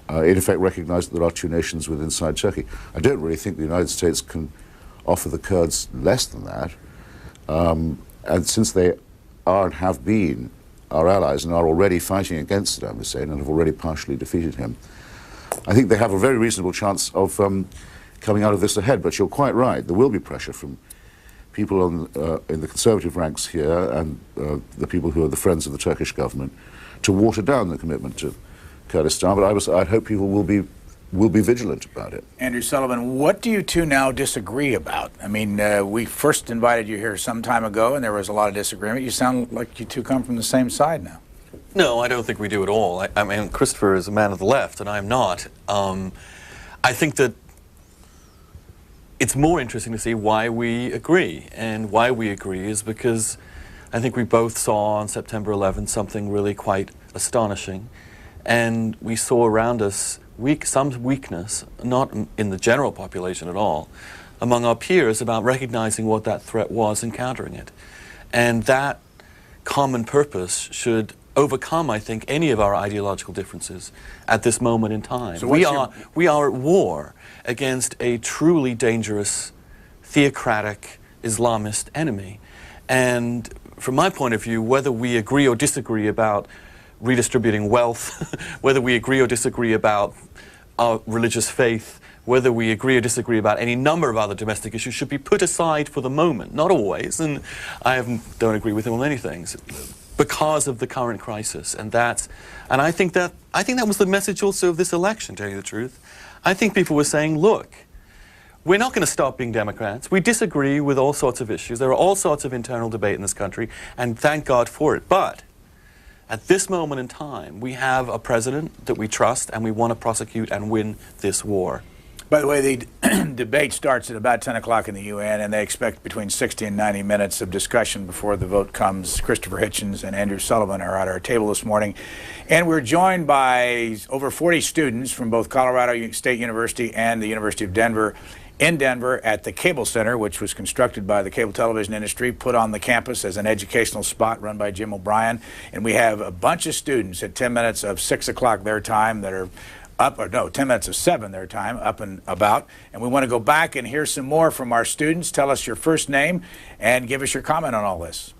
In effect, recognize that there are two nations within inside Turkey. I don't really think the United States can offer the Kurds less than that. And since they are and have been our allies and are already fighting against Saddam Hussein and have already partially defeated him, I think they have a very reasonable chance of coming out of this ahead. But you're quite right. There will be pressure from people in the conservative ranks here and the people who are the friends of the Turkish government to water down the commitment to Kurdistan. But I'd hope people will be vigilant about it. Andrew Sullivan, what do you two now disagree about? I mean, we first invited you here some time ago, and there was a lot of disagreement. You sound like you two come from the same side now. No, I don't think we do at all. I mean, Christopher is a man of the left, and I'm not. I think that it's more interesting to see why we agree. And why we agree is because I think we both saw on September 11th something really quite astonishing. And we saw around us some weakness, not in the general population at all, among our peers about recognizing what that threat was and countering it. And that common purpose should overcome, I think, any of our ideological differences at this moment in time. So we are at war against a truly dangerous, theocratic, Islamist enemy. And from my point of view, whether we agree or disagree about redistributing wealth, whether we agree or disagree about our religious faith, whether we agree or disagree about any number of other domestic issues, should be put aside for the moment. Not always, and I don't agree with him on many things, because of the current crisis. And I think that was the message also of this election, to tell you the truth. I think people were saying, look, we're not going to stop being Democrats. We disagree with all sorts of issues. There are all sorts of internal debate in this country, and thank God for it. But at this moment in time, we have a president that we trust, and we want to prosecute and win this war. By the way, the debate starts at about 10 o'clock in the UN, and they expect between 60 and 90 minutes of discussion before the vote comes. Christopher Hitchens and Andrew Sullivan are at our table this morning. And we're joined by over 40 students from both Colorado State University and the University of Denver in Denver at the Cable Center, which was constructed by the cable television industry, put on the campus as an educational spot run by Jim O'Brien. And we have a bunch of students at 10 minutes of 6 o'clock their time that are 10 minutes of 7 their time, up and about. And we want to go back and hear some more from our students. Tell us your first name and give us your comment on all this.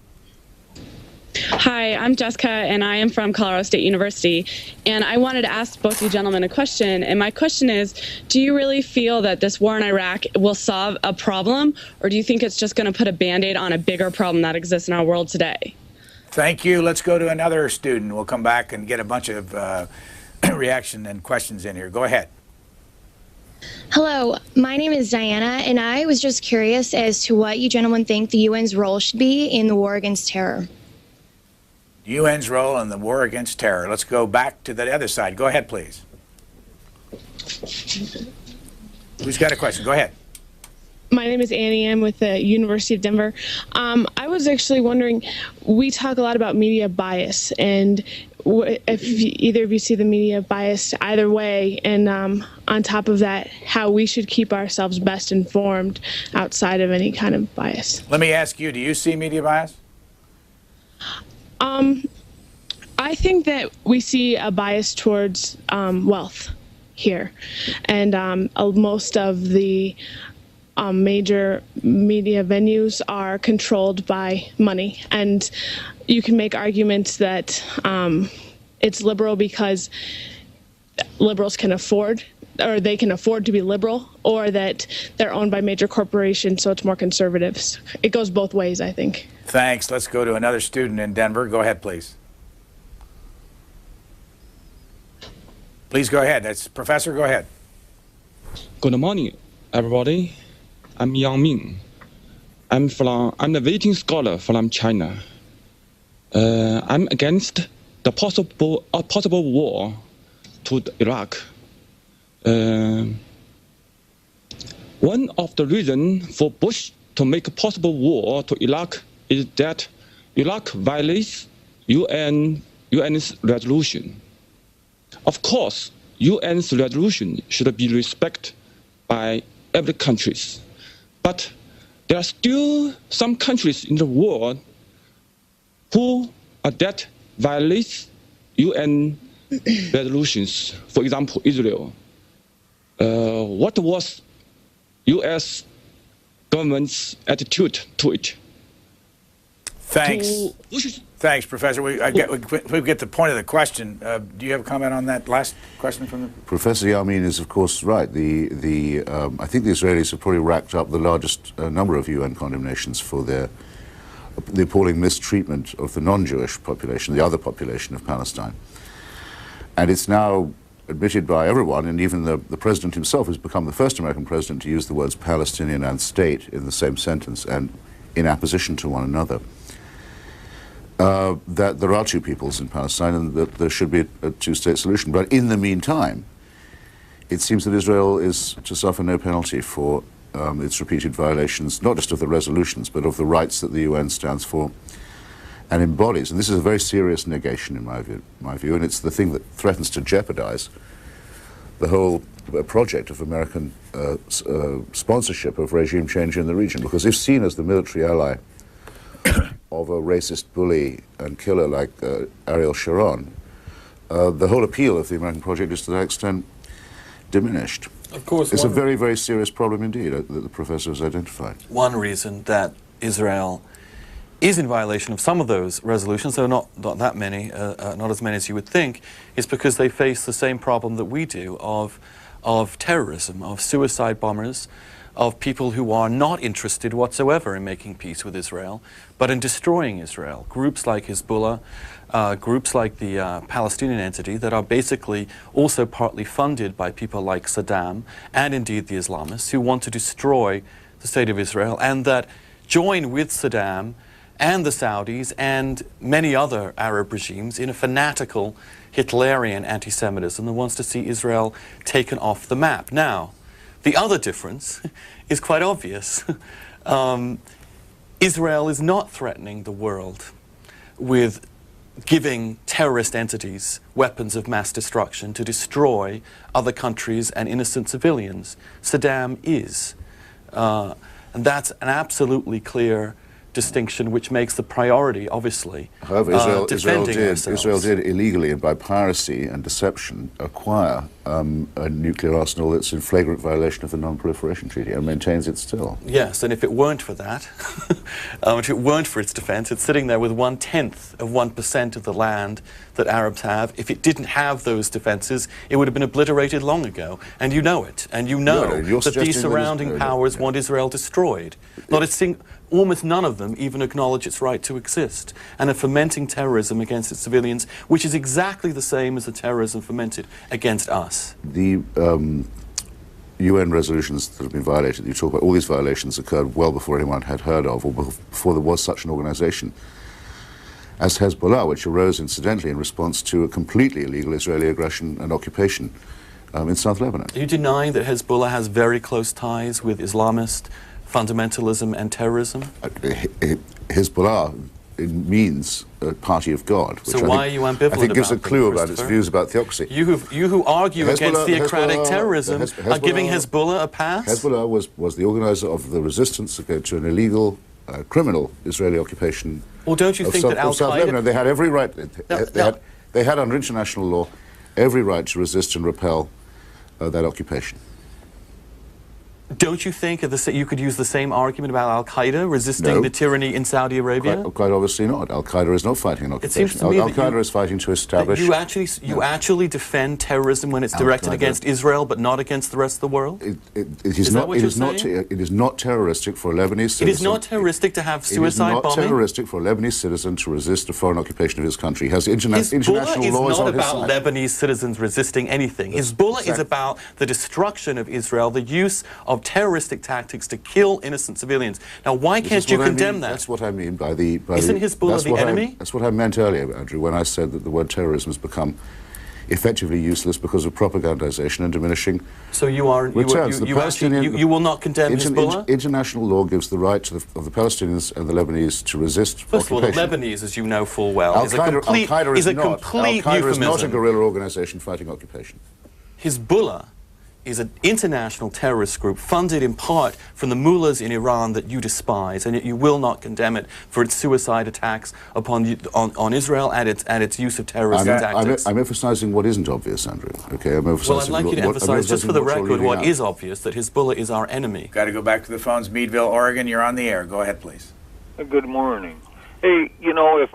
Hi, I'm Jessica, and I am from Colorado State University. And I wanted to ask both you gentlemen a question. And my question is, do you really feel that this war in Iraq will solve a problem, or do you think it's just going to put a Band-Aid on a bigger problem that exists in our world today? Thank you. Let's go to another student. We'll come back and get a bunch of reaction and questions in here. Go ahead. Hello, my name is Diana, and I was just curious as to what you gentlemen think the UN's role should be in the war against terror. The UN's role in the war against terror. Let's go back to the other side. Go ahead, please. Who's got a question? Go ahead. My name is Annie. I'm with the University of Denver. I was actually wondering, we talk a lot about media bias, and if either of you see the media biased either way, and on top of that, how we should keep ourselves best informed outside of any kind of bias. Let me ask you, do you see media bias? I think that we see a bias towards wealth here, and most of the major media venues are controlled by money, and you can make arguments that it's liberal because liberals can afford, or they can afford to be liberal, or that they're owned by major corporations, so it's more conservatives. It goes both ways, I think. Thanks. Let's go to another student in Denver. Go ahead, please. Please go ahead. That's Professor. Go ahead. Good morning, everybody. I'm Yang Ming. I'm the visiting scholar from China. I'm against the possible war to Iraq. One of the reasons for Bush to make a possible war to Iraq is that Iraq violates UN UN's resolution. Of course, UN's resolution should be respected by every country. But there are still some countries in the world who are that violate UN resolutions. For example, Israel. What was U.S. government's attitude to it? Thanks. Thanks, Professor. We get the point of the question. Do you have a comment on that last question from the... Professor Yamin is, of course, right. I think the Israelis have probably racked up the largest number of UN condemnations for the appalling mistreatment of the non-Jewish population, the other population of Palestine. And it's now admitted by everyone, and even the president himself has become the first American president to use the words Palestinian and state in the same sentence and in apposition to one another. That there are two peoples in Palestine and that there should be a two-state solution. But in the meantime, it seems that Israel is to suffer no penalty for its repeated violations, not just of the resolutions, but of the rights that the UN stands for and embodies. And this is a very serious negation, in my view, and it's the thing that threatens to jeopardize the whole project of American sponsorship of regime change in the region. Because if seen as the military ally of a racist bully and killer like Ariel Sharon, the whole appeal of the American project is to that extent diminished. Of course, it's a very, very serious problem indeed that the professor has identified. One reason that Israel is in violation of some of those resolutions, though not that many, not as many as you would think, is because they face the same problem that we do of terrorism, of suicide bombers, of people who are not interested whatsoever in making peace with Israel, but in destroying Israel. Groups like Hezbollah, groups like the Palestinian entity that are basically also partly funded by people like Saddam and indeed the Islamists who want to destroy the state of Israel and that join with Saddam and the Saudis and many other Arab regimes in a fanatical Hitlerian anti-Semitism that wants to see Israel taken off the map. Now, the other difference is quite obvious. Israel is not threatening the world with giving terrorist entities weapons of mass destruction to destroy other countries and innocent civilians. Saddam is. And that's an absolutely clear distinction which makes the priority, obviously, however, Israel did illegally and by piracy and deception acquire a nuclear arsenal that's in flagrant violation of the Non-Proliferation Treaty and maintains it still. Yes, and if it weren't for that, if it weren't for its defense, it's sitting there with 1/10% of the land that Arabs have. If it didn't have those defenses, it would have been obliterated long ago, and you know it, and you know that these surrounding powers want Israel destroyed. Not a almost none of them even acknowledge its right to exist, and are fomenting terrorism against its civilians, which is exactly the same as the terrorism fomented against us. The UN resolutions that have been violated, you talk about, all these violations occurred well before anyone had heard of, or before there was such an organization as Hezbollah, which arose incidentally in response to a completely illegal Israeli aggression and occupation in South Lebanon. Are you denying that Hezbollah has very close ties with Islamist fundamentalism and terrorism? Hezbollah means party of God. So why are you ambivalent about it? I think gives a clue about its views about theocracy. You who argue against theocratic terrorism are giving Hezbollah a pass? Hezbollah was the organizer of the resistance to an illegal, criminal Israeli occupation. Well, don't you think that South Lebanon? They had every right. They had under international law every right to resist and repel that occupation. Don't you think you could use the same argument about Al-Qaeda resisting the tyranny in Saudi Arabia? Quite obviously not. Al-Qaeda is not fighting an occupation. It seems to me Al-Qaeda is fighting to establish... You actually defend terrorism when it's directed against Israel, but not against the rest of the world? It is not terroristic for a Lebanese citizen... It is not terroristic to have suicide bombing? It is not terroristic for a Lebanese citizen to resist a foreign occupation of his country. He has international laws on his side. Hezbollah is not about Lebanese citizens resisting anything. Hezbollah is about the destruction of Israel, the use of terroristic tactics to kill innocent civilians. Now, why can't you condemn that? That's what I mean by the... Isn't Hezbollah the enemy? That's what I meant earlier, Andrew, when I said that the word terrorism has become effectively useless because of propagandization and diminishing So you returns. you will not condemn Hezbollah? International law gives the right of the Palestinians and the Lebanese to resist First occupation. of all, the Lebanese, as you know full well, Al-Qaeda is a not. complete Al-Qaeda euphemism. is not a guerrilla organization fighting occupation. Hezbollah is an international terrorist group funded in part from the mullahs in Iran that you despise, and yet you will not condemn it for its suicide attacks on Israel and its use of terrorist tactics. I'm emphasizing what isn't obvious, Andrew. Okay, I'm emphasizing. Well, I'd like you to emphasize, just for the record, what is obvious, that Hezbollah is our enemy. Got to go back to the phones. Meadville, Oregon, you're on the air. Go ahead, please. Good morning. Hey, you know, if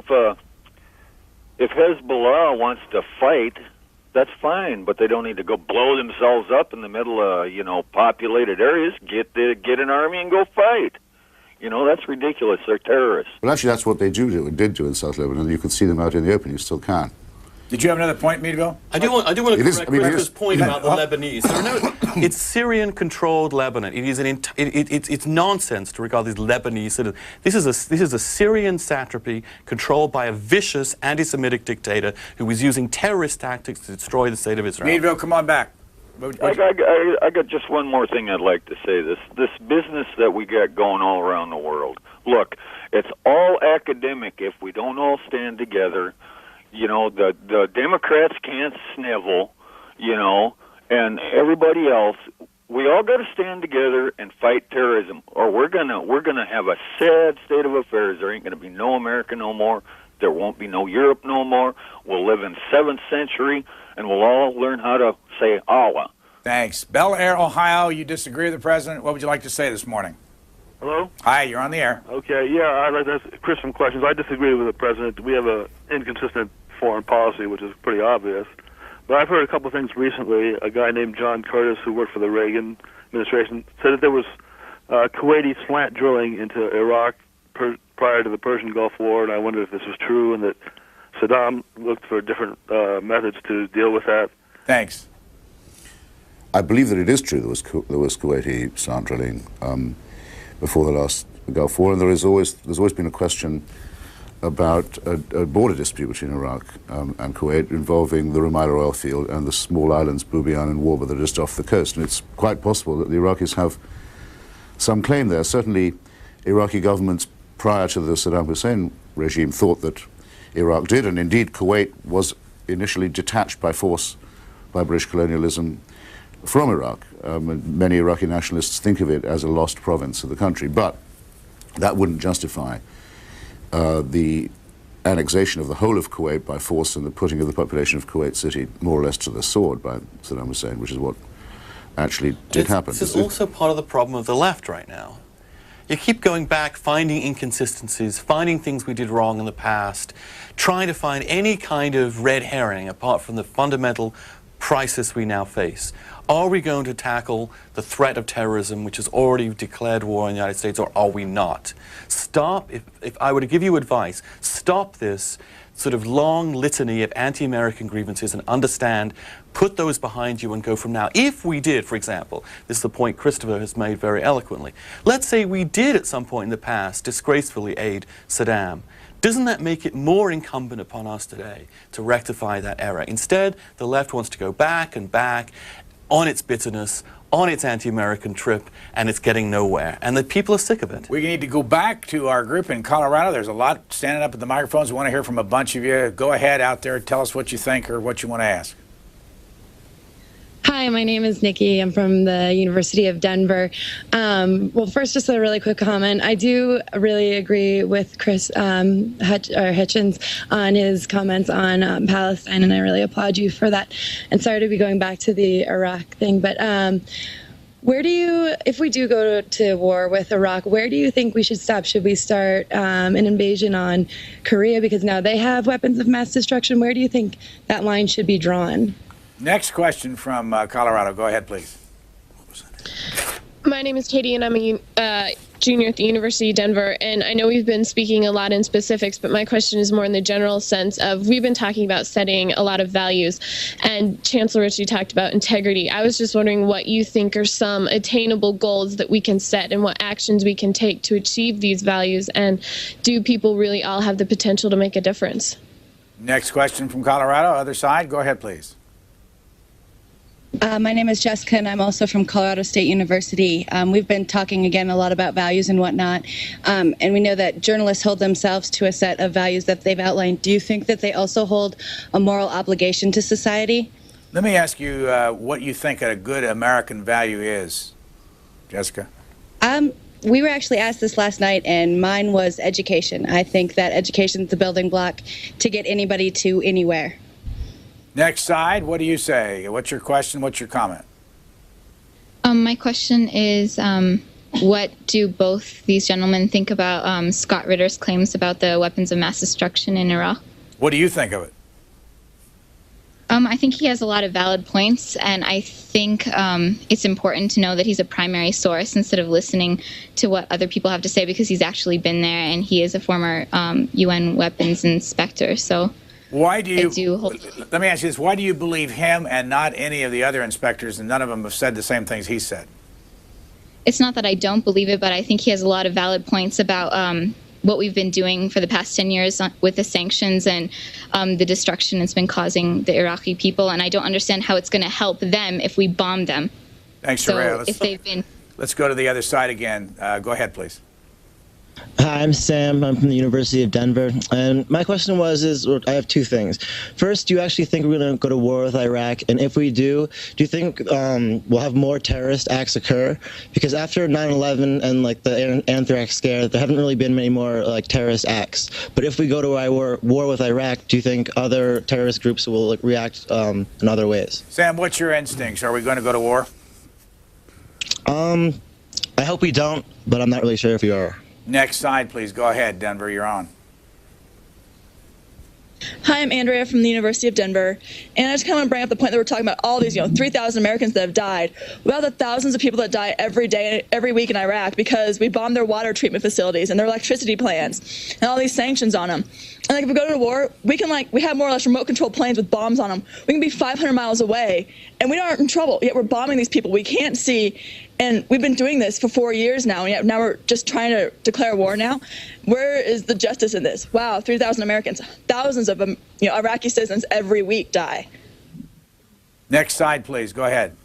Hezbollah wants to fight, that's fine, but they don't need to go blow themselves up in the middle of, populated areas. Get an army and go fight. That's ridiculous. They're terrorists. Well, actually, that's what they did do in South Lebanon. You can see them out in the open. You still can. Did you have another point, Meadville? I do want to correct Rebecca's point about the Lebanese. It's Syrian-controlled Lebanon. It's nonsense to regard these Lebanese citizens. This is a Syrian satrapy controlled by a vicious anti-Semitic dictator who is using terrorist tactics to destroy the state of Israel. Meadville, come on back. I got just one more thing I'd like to say. This business that we got going all around the world. Look, it's all academic if we don't all stand together. The Democrats can't snivel, and everybody else. We all got to stand together and fight terrorism, or we're gonna have a sad state of affairs. There ain't gonna be no America no more. There won't be no Europe no more. We'll live in 7th century, and we'll all learn how to say Allah. Thanks. Bel Air, Ohio, you disagree with the president. What would you like to say this morning? Hello? Hi, you're on the air. Okay, yeah, I'd like to ask Chris some questions. I disagree with the president. We have an inconsistent foreign policy, which is pretty obvious. But I've heard a couple of things recently. A guy named John Curtis, who worked for the Reagan administration, said that there was Kuwaiti slant drilling into Iraq prior to the Persian Gulf War, and I wondered if this was true and that Saddam looked for different methods to deal with that. Thanks. I believe that it is true there was Kuwaiti slant drilling before the last Gulf War, and there's always been a question about a border dispute between Iraq and Kuwait involving the Rumaila oil field and the small islands Bubiyan and Warba that are just off the coast. And it's quite possible that the Iraqis have some claim there. Certainly, Iraqi governments prior to the Saddam Hussein regime thought that Iraq did, and indeed Kuwait was initially detached by force by British colonialism from Iraq. Many Iraqi nationalists think of it as a lost province of the country, but that wouldn't justify the annexation of the whole of Kuwait by force and the putting of the population of Kuwait City more or less to the sword by Saddam Hussein, which is what actually did happen. This is also part of the problem of the left right now. You keep going back, finding inconsistencies, finding things we did wrong in the past, trying to find any kind of red herring apart from the fundamental crisis we now face. Are we going to tackle the threat of terrorism, which has already declared war on the United States, or are we not? Stop, if I were to give you advice, stop this sort of long litany of anti-American grievances and understand, put those behind you and go from now. If we did, for example, this is the point Christopher has made very eloquently, let's say we did at some point in the past disgracefully aid Saddam. Doesn't that make it more incumbent upon us today to rectify that error? Instead, the left wants to go back and back on its bitterness, on its anti-American trip, and it's getting nowhere. And the people are sick of it. We need to go back to our group in Colorado. There's a lot standing up at the microphones. We want to hear from a bunch of you. Go ahead out there. Tell us what you think or what you want to ask. Hi, my name is Nikki. I'm from the University of Denver. Well, first, just a really quick comment. I do really agree with Chris Hitchens on his comments on Palestine, and I really applaud you for that. And sorry to be going back to the Iraq thing, but where do you, if we do go to war with Iraq, where do you think we should stop? Should we start an invasion on Korea because now they have weapons of mass destruction? Where do you think that line should be drawn? Next question from Colorado. Go ahead, please. My name is Katie, and I'm a junior at the University of Denver. And I know we've been speaking a lot in specifics, but my question is more in the general sense of we've been talking about setting a lot of values. And Chancellor Ritchie talked about integrity. I was just wondering what you think are some attainable goals that we can set and what actions we can take to achieve these values. And do people really all have the potential to make a difference? Next question from Colorado. Other side. Go ahead, please. My name is Jessica, and I'm also from Colorado State University. We've been talking again a lot about values and whatnot, and we know that journalists hold themselves to a set of values that they've outlined. Do you think that they also hold a moral obligation to society? Let me ask you what you think a good American value is, Jessica. We were actually asked this last night, and mine was education. I think that education is the building block to get anybody to anywhere. Next side, what do you say? What's your question? What's your comment? My question is, what do both these gentlemen think about Scott Ritter's claims about the weapons of mass destruction in Iraq? What do you think of it? I think he has a lot of valid points, and I think it's important to know that he's a primary source instead of listening to what other people have to say, because he's actually been there and he is a former UN weapons inspector. So why do you, let me ask you this, why do you believe him and not any of the other inspectors, and none of them have said the same things he said? It's not that I don't believe it, but I think he has a lot of valid points about what we've been doing for the past 10 years with the sanctions and the destruction it's been causing the Iraqi people, and I don't understand how it's going to help them if we bomb them. Thanks, Soraya. Let's go to the other side again. Go ahead, please. Hi, I'm Sam. I'm from the University of Denver. And my question I have two things. First, do you actually think we're going to go to war with Iraq? And if we do you think we'll have more terrorist acts occur? Because after 9/11 and like the anthrax scare, there haven't really been many more like terrorist acts. But if we go to war with Iraq, do you think other terrorist groups will react in other ways? Sam, what's your instincts? Are we going to go to war? I hope we don't, but I'm not really sure if we are. Next side, please. Go ahead, Denver. You're on. Hi, I'm Andrea from the University of Denver, and I just kind of want to bring up the point that we're talking about all these, 3,000 Americans that have died. Without the thousands of people that die every day, every week in Iraq because we bomb their water treatment facilities and their electricity plants and all these sanctions on them. And if we go to war, we have more or less remote-controlled planes with bombs on them. We can be 500 miles away, and we aren't in trouble. Yet we're bombing these people we can't see, and we've been doing this for 4 years now, and yet now we're just trying to declare war now. Where is the justice in this? Wow, 3,000 Americans, thousands of Iraqi citizens every week die. Next side, please. Go ahead.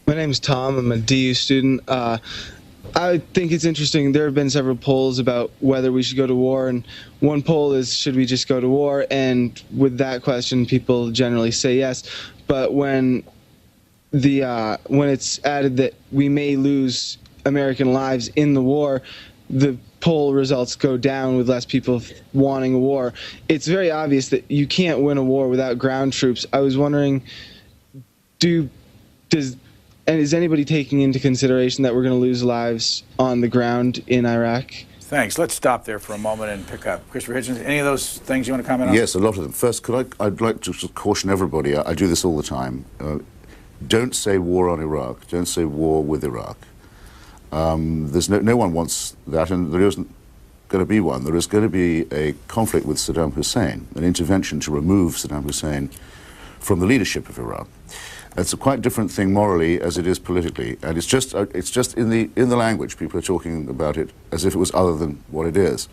My name is Tom. I'm a DU student. I think it's interesting. There have been several polls about whether we should go to war, and one poll is, should we just go to war? And with that question, people generally say yes. But when it's added that we may lose American lives in the war, the poll results go down with less people wanting a war. It's very obvious that you can't win a war without ground troops. I was wondering, is anybody taking into consideration that we're going to lose lives on the ground in Iraq? Thanks. Let's stop there for a moment and pick up. Christopher Hitchens, any of those things you want to comment on? Yes, a lot of them. First, I'd like to caution everybody, I do this all the time, don't say war on Iraq, don't say war with Iraq. No one wants that, and there isn't going to be one. There is going to be a conflict with Saddam Hussein, an intervention to remove Saddam Hussein from the leadership of Iraq. It's a quite different thing morally as it is politically, and it's just in the language. People are talking about it as if it was other than what it is.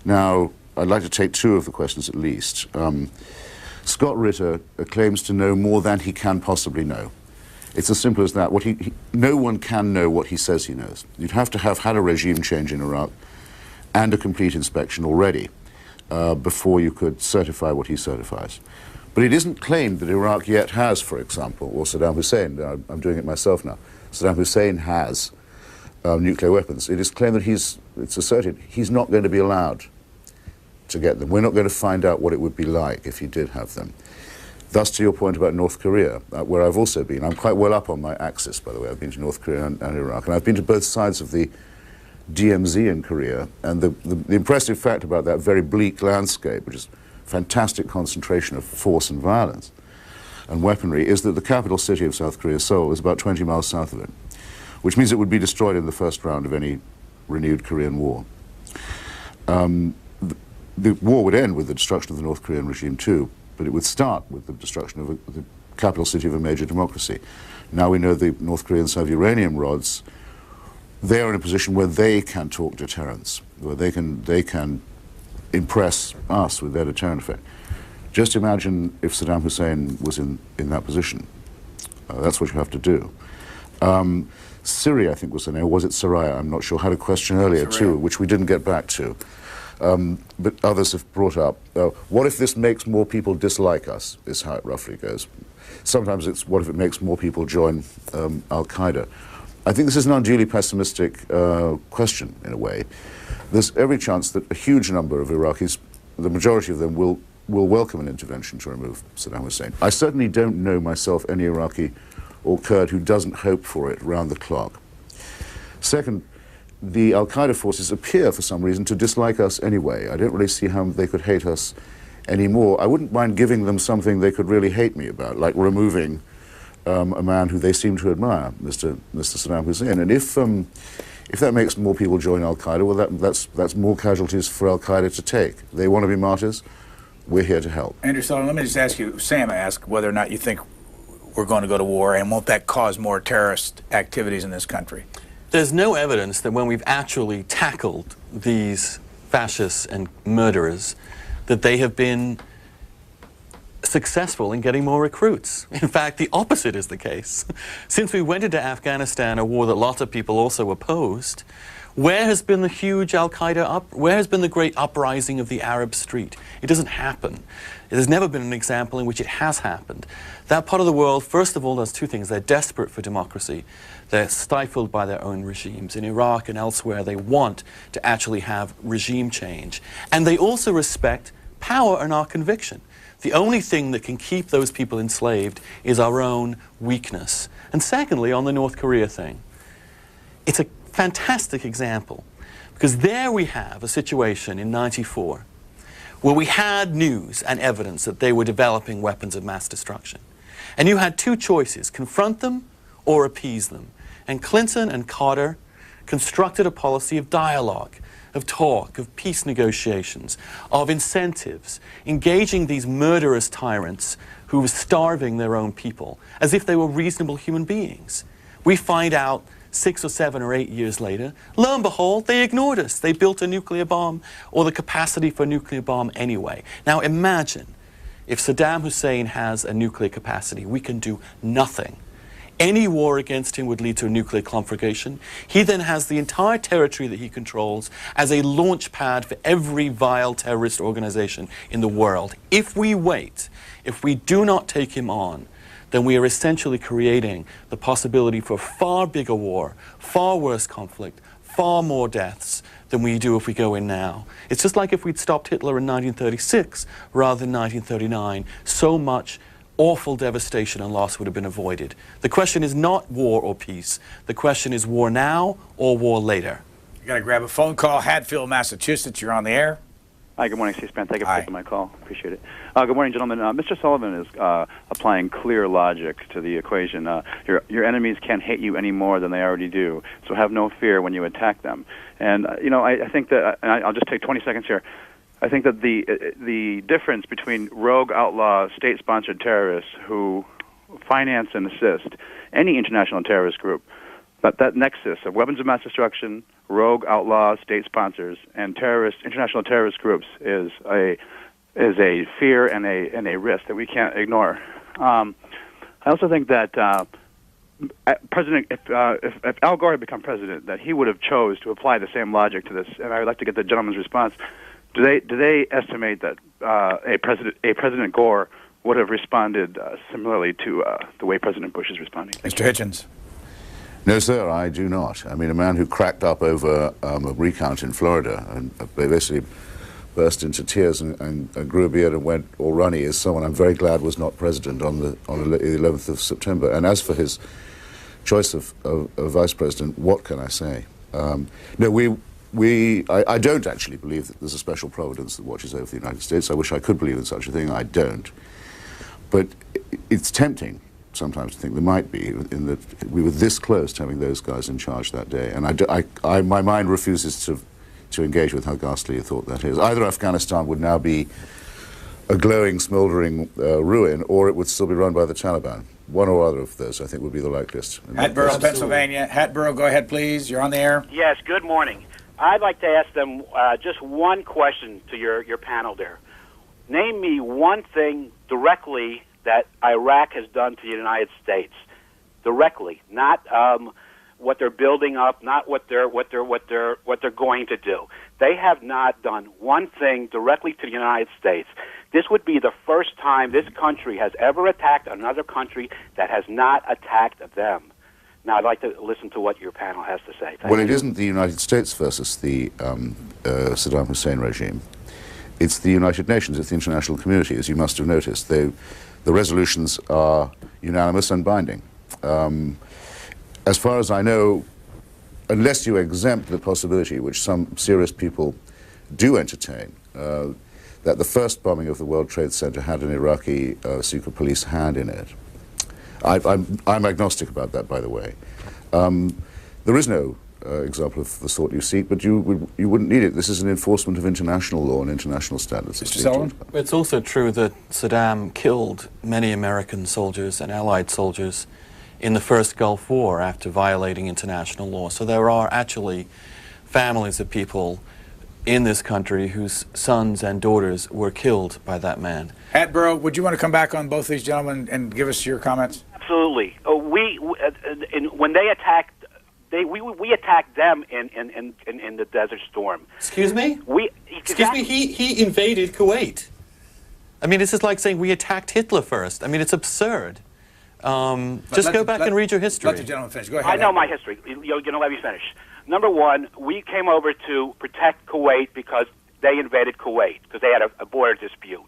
Now, I'd like to take two of the questions at least. Scott Ritter claims to know more than he can possibly know. It's as simple as that. No one can know what he says he knows. You'd have to have had a regime change in Iraq and a complete inspection already before you could certify what he certifies. But it isn't claimed that Iraq yet has, for example, or Saddam Hussein, I'm doing it myself now, Saddam Hussein has nuclear weapons. It is claimed that it's asserted he's not going to be allowed to get them. We're not going to find out what it would be like if he did have them. Thus, to your point about North Korea, where I've also been, I'm quite well up on my axis, by the way. I've been to North Korea and Iraq, and I've been to both sides of the DMZ in Korea, and the impressive fact about that very bleak landscape, which is fantastic concentration of force and violence and weaponry, is that the capital city of South Korea, Seoul, is about 20 miles south of it, which means it would be destroyed in the first round of any renewed Korean war. The war would end with the destruction of the North Korean regime too, but it would start with the destruction of the capital city of a major democracy. Now we know the North Koreans have uranium rods. They are in a position where they can talk deterrence, where they can impress us with their deterrent effect. Just imagine if Saddam Hussein was in that position. That's what you have to do. Syria, I think was the name, or was it Soraya? I'm not sure. Had a question earlier too, which we didn't get back to. But others have brought up, what if this makes more people dislike us, is how it roughly goes. Sometimes it's, what if it makes more people join Al-Qaeda? I think this is an unduly pessimistic question, in a way. There's every chance that a huge number of Iraqis, the majority of them, will welcome an intervention to remove Saddam Hussein. I certainly don't know myself any Iraqi or Kurd who doesn't hope for it round the clock. Second, the Al-Qaeda forces appear, for some reason, to dislike us anyway. I don't really see how they could hate us anymore. I wouldn't mind giving them something they could really hate me about, like removing a man who they seem to admire, Mr. Saddam Hussein. And if that makes more people join Al-Qaeda, well, that's more casualties for Al-Qaeda to take. They want to be martyrs. We're here to help. Andrew Sullivan, let me just ask you, Sam asked whether or not you think we're going to go to war, and won't that cause more terrorist activities in this country? There's no evidence that when we've actually tackled these fascists and murderers, that they have been successful in getting more recruits. In fact, the opposite is the case. Since we went into Afghanistan, a war that lots of people also opposed, where has been the huge Al-Qaeda where has been the great uprising of the Arab street? It doesn't happen. There's never been an example in which it has happened. That part of the world, first of all, does two things. They're desperate for democracy. They're stifled by their own regimes. In Iraq and elsewhere, they want to actually have regime change. And they also respect power and our conviction. The only thing that can keep those people enslaved is our own weakness. And secondly, on the North Korea thing, it's a fantastic example, because there we have a situation in '94 where we had news and evidence that they were developing weapons of mass destruction. And you had two choices, confront them or appease them. And Clinton and Carter constructed a policy of dialogue, of talk, of peace negotiations, of incentives, engaging these murderous tyrants who were starving their own people as if they were reasonable human beings. We find out 6 or 7 or 8 years later, lo and behold, they ignored us. They built a nuclear bomb, or the capacity for a nuclear bomb anyway. Now imagine if Saddam Hussein has a nuclear capacity, we can do nothing. Any war against him would lead to a nuclear conflagration. He then has the entire territory that he controls as a launch pad for every vile terrorist organization in the world. If we wait, if we do not take him on, then we are essentially creating the possibility for a far bigger war, far worse conflict, far more deaths than we do if we go in now. It's just like if we'd stopped Hitler in 1936 rather than 1939. So much awful devastation and loss would have been avoided. The question is not war or peace. The question is war now or war later. You got to grab a phone call. Hatfield, Massachusetts, you're on the air. Hi, good morning, C-SPAN. Thank you for taking my call. Appreciate it. Good morning, gentlemen. Mr. Sullivan is applying clear logic to the equation. Your enemies can't hate you any more than they already do, so have no fear when you attack them. And, I think that, and I'll just take 20 seconds here, I think that the difference between rogue outlaw state-sponsored terrorists who finance and assist any international terrorist group, but that nexus of weapons of mass destruction, rogue outlaw state sponsors, and international terrorist groups is a fear and a risk that we can't ignore. I also think that if Al Gore had become president, that he would have chose to apply the same logic to this. And I would like to get the gentleman's response. Do they estimate that a President Gore would have responded similarly to the way President Bush is responding? Mr. Hitchens. No, sir, I do not. I mean, a man who cracked up over a recount in Florida and basically burst into tears and grew a beard and went all runny is someone I'm very glad was not president on the 11th of September. And as for his choice of vice president, what can I say? No, I don't actually believe that there's a special providence that watches over the United States. I wish I could believe in such a thing. I don't. But it's tempting sometimes to think there might be, in that we were this close to having those guys in charge that day. And my mind refuses to engage with how ghastly a thought that is. Either Afghanistan would now be a glowing, smouldering ruin, or it would still be run by the Taliban. One or other of those, I think, would be the likeliest. Hatboro, Pennsylvania. Hatboro, go ahead, please. You're on the air. Yes, good morning. I'd like to ask them just one question to your panel there. Name me one thing directly that Iraq has done to the United States. directly, not what they're building up, not what they're going to do. They have not done one thing directly to the United States. This would be the first time this country has ever attacked another country that has not attacked them. Now, I'd like to listen to what your panel has to say. Well, it isn't the United States versus the Saddam Hussein regime. It's the United Nations, it's the international community, as you must have noticed. The resolutions are unanimous and binding. As far as I know, unless you exempt the possibility, which some serious people do entertain, that the first bombing of the World Trade Center had an Iraqi secret police hand in it. I'm agnostic about that, by the way. There is no example of the sort you seek, but you wouldn't need it. This is an enforcement of international law and international standards. Mr. Sullivan? It's also true that Saddam killed many American soldiers and Allied soldiers in the first Gulf War after violating international law. So there are actually families of people in this country whose sons and daughters were killed by that man. Attenborough, would you want to come back on both these gentlemen and give us your comments? Absolutely. When they attacked, we attacked them in the Desert Storm. Excuse me? Excuse me. He invaded Kuwait. I mean, this is like saying we attacked Hitler first. I mean, it's absurd. Just go back and read your history. Let the gentleman finish. Go ahead. I know my history. You're going to let me finish. Number one, we came over to protect Kuwait because they invaded Kuwait, because they had a border dispute.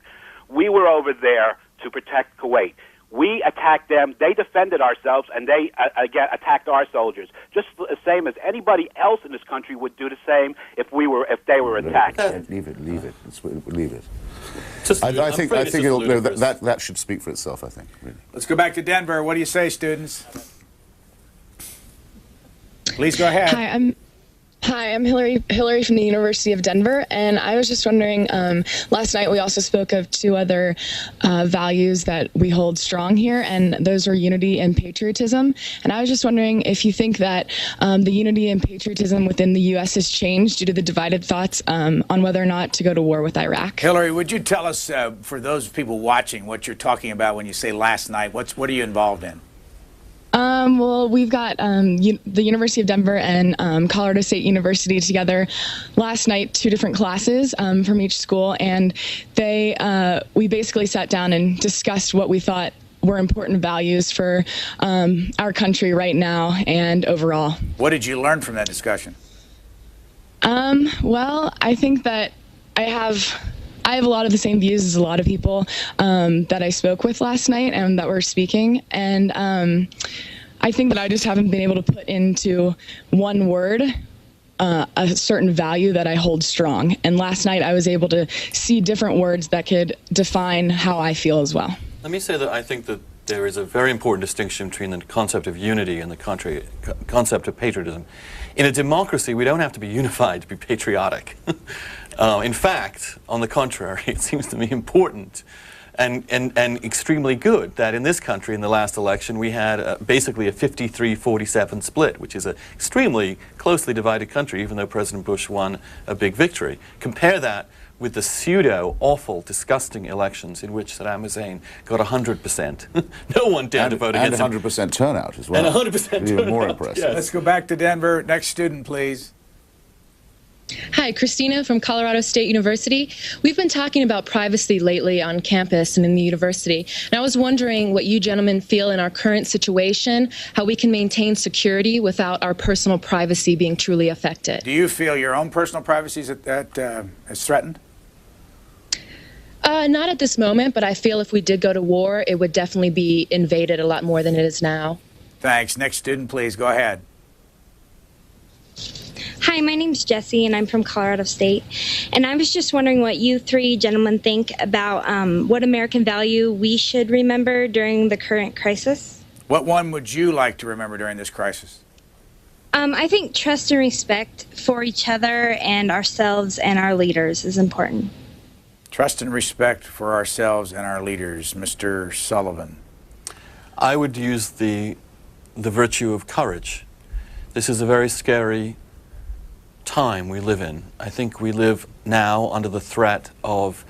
We were over there to protect Kuwait. We attacked them, they defended ourselves, and they again attacked our soldiers. Just the same as anybody else in this country would do the same if they were attacked. Leave it. Leave it. I think that should speak for itself, I think. Really. Let's go back to Denver. What do you say, students? Please go ahead. Hi, I'm Hillary from the University of Denver, and I was just wondering, last night we also spoke of two other values that we hold strong here, and those are unity and patriotism. And I was just wondering if you think that the unity and patriotism within the U.S. has changed due to the divided thoughts on whether or not to go to war with Iraq. Hillary, would you tell us, for those people watching, what you're talking about when you say last night? What are you involved in? Well, we've got the University of Denver and Colorado State University together last night, two different classes from each school, and we basically sat down and discussed what we thought were important values for our country right now and overall. What did you learn from that discussion? Well, I think that I have a lot of the same views as a lot of people that I spoke with last night and that were speaking. And I think that I just haven't been able to put into one word a certain value that I hold strong. And last night I was able to see different words that could define how I feel as well. Let me say that I think that there is a very important distinction between the concept of unity and the concept of patriotism. In a democracy, we don't have to be unified to be patriotic. In fact, on the contrary, it seems to me important and extremely good that in this country, in the last election, we had basically a 53-47 split, which is an extremely closely divided country, even though President Bush won a big victory. Compare that with the pseudo-awful, disgusting elections in which Saddam Hussein got 100%. No one dared to vote against him. And 100% turnout as well. And 100% turnout. Even more impressive. Yes. Let's go back to Denver. Next student, please. Hi, Christina from Colorado State University. We've been talking about privacy lately on campus and in the university, and I was wondering what you gentlemen feel in our current situation, how we can maintain security without our personal privacy being truly affected. Do you feel your own personal privacy is threatened? Not at this moment, but I feel if we did go to war, it would definitely be invaded a lot more than it is now. Thanks. Next student, please. Go ahead. Hi, my name's Jessie, and I'm from Colorado State. And I was just wondering what you three gentlemen think about what American value we should remember during the current crisis. What one would you like to remember during this crisis? I think trust and respect for each other and ourselves and our leaders is important. Trust and respect for ourselves and our leaders. Mr. Sullivan. I would use the virtue of courage. This is a very scary time we live in. I think we live now under the threat of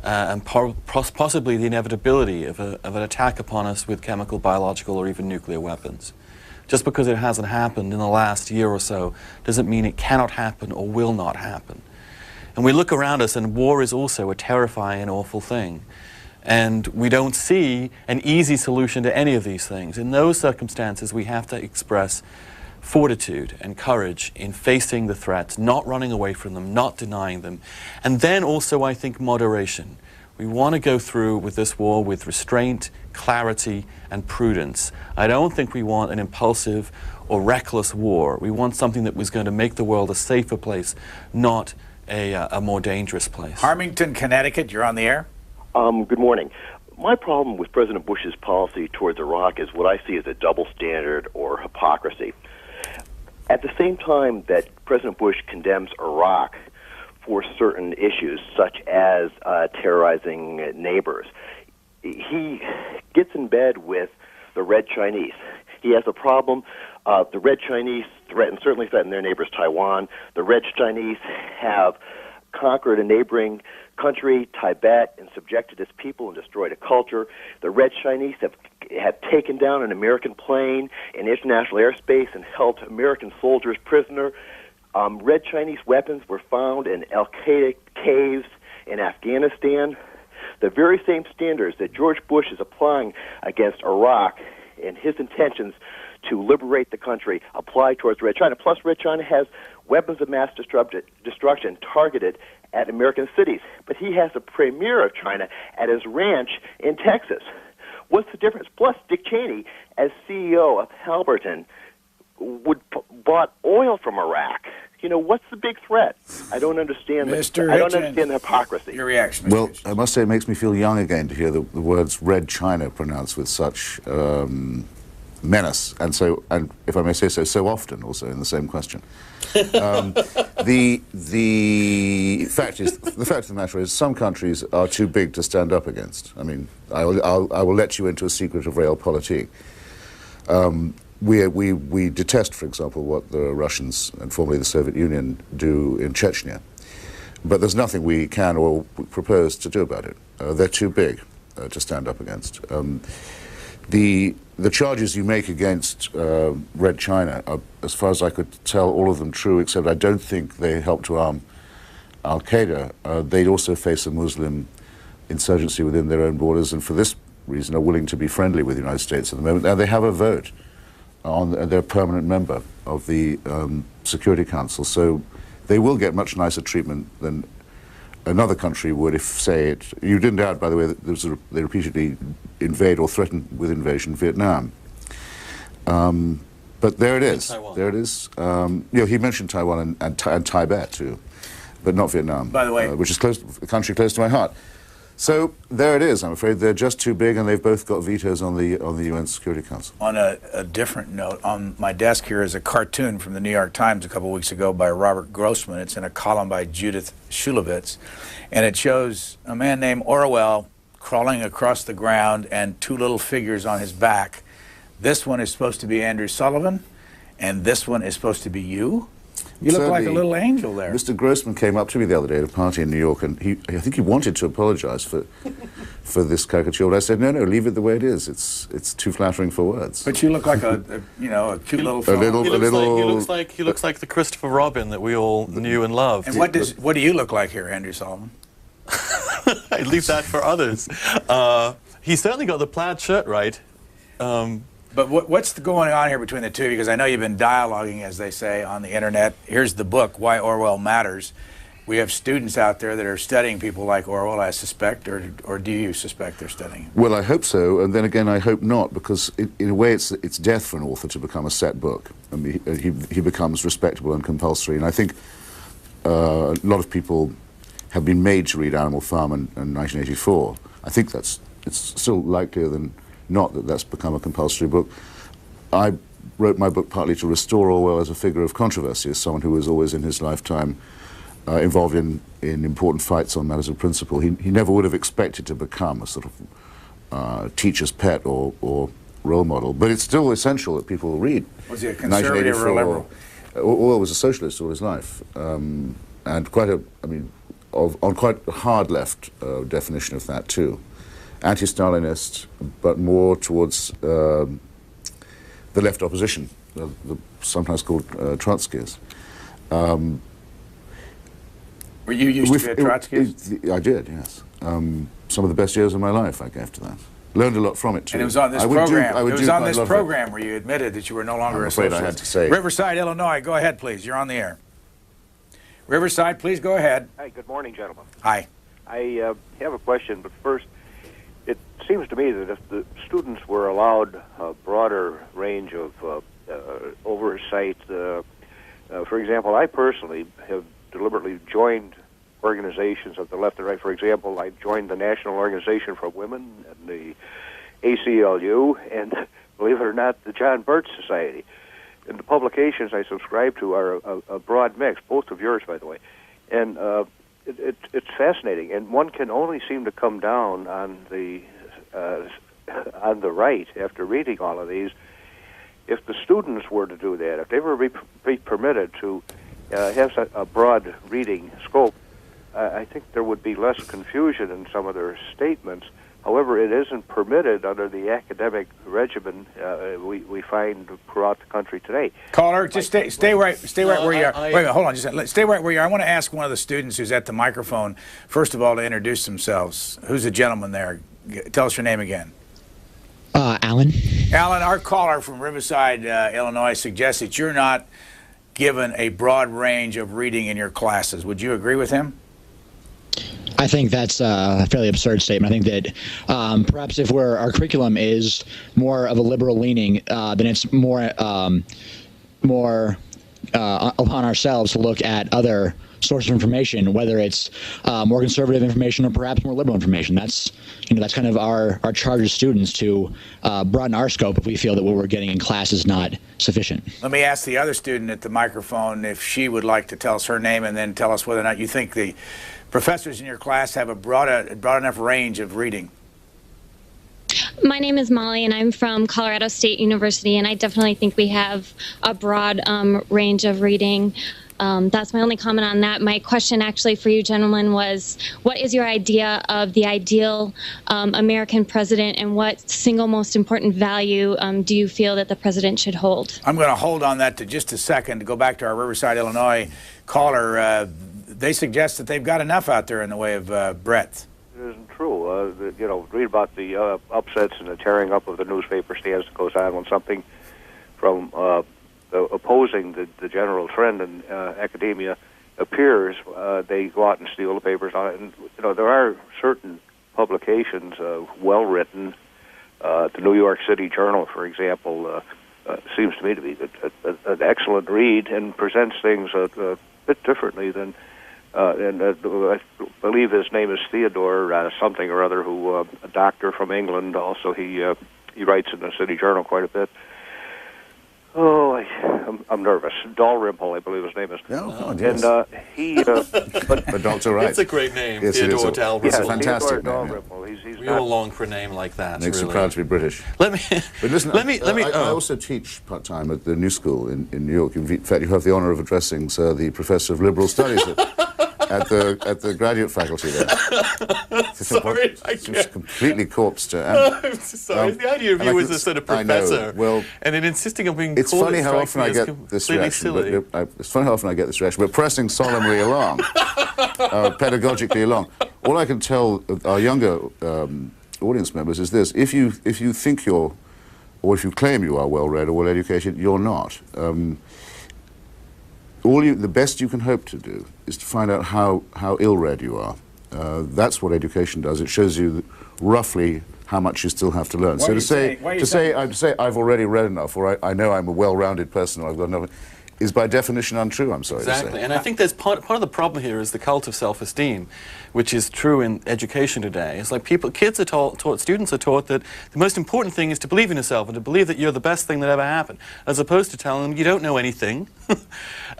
and possibly the inevitability of an attack upon us with chemical, biological, or even nuclear weapons. Just because it hasn't happened in the last year or so doesn't mean it cannot happen or will not happen. And we look around us, and war is also a terrifying and awful thing. And we don't see an easy solution to any of these things. In those circumstances, we have to express fortitude and courage in facing the threats, not running away from them, not denying them. And then also, I think, moderation. We want to go through with this war with restraint, clarity, and prudence. I don't think we want an impulsive or reckless war. We want something that was going to make the world a safer place, not a more dangerous place. Harmington, Connecticut, you're on the air. Good morning. My problem with President Bush's policy towards Iraq is what I see as a double standard or hypocrisy. At the same time that President Bush condemns Iraq for certain issues, such as terrorizing neighbors, he gets in bed with the Red Chinese. He has a problem. The Red Chinese certainly threaten their neighbors, Taiwan. The Red Chinese have conquered a neighboring country, Tibet, and subjected its people and destroyed a culture. The Red Chinese have taken down an American plane in international airspace and held American soldiers prisoner. Red Chinese weapons were found in Al-Qaeda caves in Afghanistan. The very same standards that George Bush is applying against Iraq and his intentions to liberate the country apply towards Red China. Plus, Red China has weapons of mass destruction targeted at American cities. But he has the premier of China at his ranch in Texas. What's the difference? Plus, Dick Cheney, as CEO of Halliburton, bought oil from Iraq. You know, what's the big threat? I don't understand. I don't understand the hypocrisy. Your reaction, Mr. Well, Hitchens. I must say it makes me feel young again to hear the words Red China pronounced with such menace, and if I may say so often also in the same question. The fact of the matter is some countries are too big to stand up against. I mean, I will let you into a secret of realpolitik. We detest, for example, what the Russians and formerly the Soviet Union do in Chechnya. But there's nothing we can or propose to do about it. They're too big to stand up against. The charges you make against Red China are, as far as I could tell, all of them true, except I don't think they help to arm Al-Qaeda. They also face a Muslim insurgency within their own borders, and for this reason are willing to be friendly with the United States at the moment. And they have a vote on their permanent member of the Security Council, so they will get much nicer treatment than another country would if, say, you didn't doubt, by the way, that they repeatedly invade or threaten with invasion Vietnam. But there it is. There it is. He mentioned Taiwan and Tibet too, but not Vietnam. By the way, which is a country close to my heart. So there it is. I'm afraid they're just too big, and they've both got vetoes on the UN Security Council. On a different note, on my desk here is a cartoon from the New York Times a couple weeks ago by Robert Grossman. It's in a column by Judith Shulevitz, and it shows a man named Orwell crawling across the ground and two little figures on his back. This one is supposed to be Andrew Sullivan, and this one is supposed to be you. You look like a little angel there. Mr. Grossman came up to me the other day at a party in New York, and I think he wanted to apologize for this caricature. But I said, no, leave it the way it is. It's too flattering for words. But you look like a cute little fellow. He looks like the Christopher Robin that we all knew and loved. And what do you look like here, Andrew Sullivan? I leave that for others. He certainly got the plaid shirt right. But what's going on here between the two? Because I know you've been dialoguing, as they say, on the internet. Here's the book, Why Orwell Matters. We have students out there that are studying people like Orwell, I suspect, or do you suspect they're studying him? Well, I hope so, and then again, I hope not, because in a way it's death for an author to become a set book. I mean, he becomes respectable and compulsory, and I think a lot of people have been made to read Animal Farm in 1984. I think it's still likelier than not that that's become a compulsory book. I wrote my book partly to restore Orwell as a figure of controversy, as someone who was always in his lifetime involved in important fights on matters of principle. He never would have expected to become a sort of teacher's pet or role model, but it's still essential that people read. Was he a conservative or a liberal? Orwell was a socialist all his life, and quite a on quite a hard left definition of that too. Anti-Stalinist, but more towards the left opposition, sometimes called Trotskyists. Were you used to be a Trotskyist? I did, yes. Some of the best years of my life I gave to that. Learned a lot from it too. And it was on this program. It was on this program where you admitted that you were no longer a socialist. I'm afraid I had to say. Riverside, Illinois. Go ahead, please. You're on the air. Riverside, please go ahead. Hi, good morning, gentlemen. Hi. I have a question, but first, it seems to me that if the students were allowed a broader range of oversight, for example, I personally have deliberately joined organizations of the left and right. For example, I joined the National Organization for Women and the ACLU, and believe it or not, the John Birch Society. And the publications I subscribe to are a broad mix, both of yours, by the way. And it's fascinating. And one can only seem to come down on the right after reading all of these. If the students were to do that, if they were be permitted to have a broad reading scope, I think there would be less confusion in some of their statements. However, it isn't permitted under the academic regimen we find throughout the country today. Caller, just stay right where you are. Wait a minute, hold on. Stay right where you are. I want to ask one of the students who's at the microphone, first of all, to introduce themselves. Who's the gentleman there? Tell us your name again. Alan. Alan, our caller from Riverside, Illinois, suggests that you're not given a broad range of reading in your classes. Would you agree with him? I think that's a fairly absurd statement. I think that perhaps if our curriculum is more of a liberal leaning, then it's more upon ourselves to look at other sources of information, whether it's more conservative information or perhaps more liberal information. That's kind of our charge as students to broaden our scope if we feel that what we're getting in class is not sufficient. Let me ask the other student at the microphone if she would like to tell us her name and then tell us whether or not you think the professors in your class have a broad enough range of reading. My name is Molly, and I'm from Colorado State University, and I definitely think we have a broad range of reading. That's my only comment on that. My question actually for you gentlemen was, what is your idea of the ideal American president, and what single most important value do you feel that the president should hold? I'm going to hold on that to just a second to go back to our Riverside, Illinois caller. They suggest that they've got enough out there in the way of breadth. It isn't true. Read about the upsets and the tearing up of the newspaper stands that goes on when something from opposing the general trend in academia appears. They go out and steal the papers on it. And there are certain publications well written. The New York City Journal, for example, seems to me to be an excellent read and presents things a bit differently than. I believe his name is Theodore something or other, who a doctor from England. Also, he writes in the City Journal quite a bit. Oh, I'm nervous. Dalrymple, I believe his name is. Yes. And he, but Dr. Wright. It's a great name, yes, Theodore Dalrymple. It's a fantastic name. We all long for a name like that. Makes really. you proud to be British. Let me. But listen, I oh. also teach part time at the New School in New York. In fact, you have the honour of addressing the professor of liberal studies at the graduate faculty there. Sorry, I can't. Completely corpsed. I'm so sorry. The idea of you as a sort of professor, well, and then insisting on being it's called funny how often I get this reaction. It's funny how often I get this reaction. We're pressing solemnly along, pedagogically along. All I can tell our younger audience members is this: if you think you're, or if you claim you are well-read or well-educated, you're not. The best you can hope to do is to find out how ill-read you are. That's what education does. It shows you roughly how much you still have to learn. So to say I've already read enough, or I know I'm a well-rounded person, or I've got enough, is by definition untrue, I'm sorry to say. Exactly, and I think there's part of the problem here is the cult of self-esteem, which is true in education today. It's like kids are students are taught that the most important thing is to believe in yourself and to believe that you're the best thing that ever happened, as opposed to telling them you don't know anything.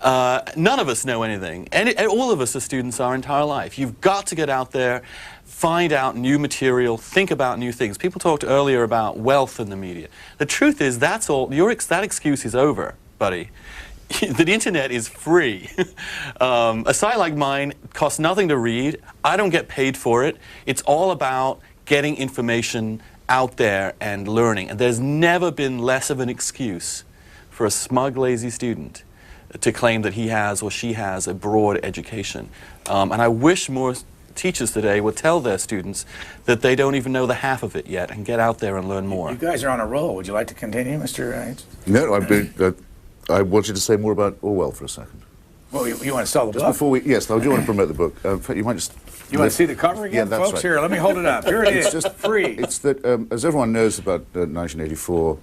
None of us know anything. All of us as students our entire life. You've got to get out there, find out new material, think about new things. People talked earlier about wealth in the media. The truth is that's all. That excuse is over, buddy. the internet is free. A site like mine costs nothing to read. I don't get paid for it. It's all about getting information out there and learning. And there's never been less of an excuse for a smug, lazy student to claim that he has or she has a broad education. And I wish more teachers today would tell their students that they don't even know the half of it yet and get out there and learn more. You guys are on a roll. Would you like to continue, Mr. Hitchens? No, I wanted to say more about Orwell for a second. Well, you want to sell the book? Before we, yes, I do want to promote the book. In fact, you might just... You want to see the cover again, yeah, folks? Right. Here, let me hold it up. Here it is, it's just free. It's that, as everyone knows about 1984,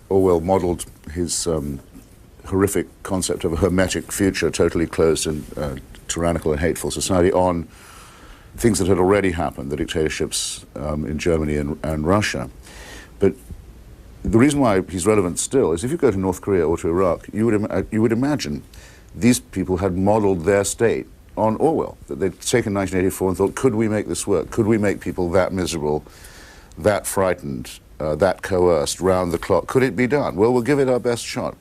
Orwell modeled his horrific concept of a hermetic future, totally closed and tyrannical and hateful society, on things that had already happened, the dictatorships in Germany and Russia. But the reason why he's relevant still is if you go to North Korea or to Iraq, you would imagine these people had modeled their state on Orwell, that they'd taken 1984 and thought, could we make this work? Could we make people that miserable, that frightened, that coerced, round the clock? Could it be done? Well, we'll give it our best shot.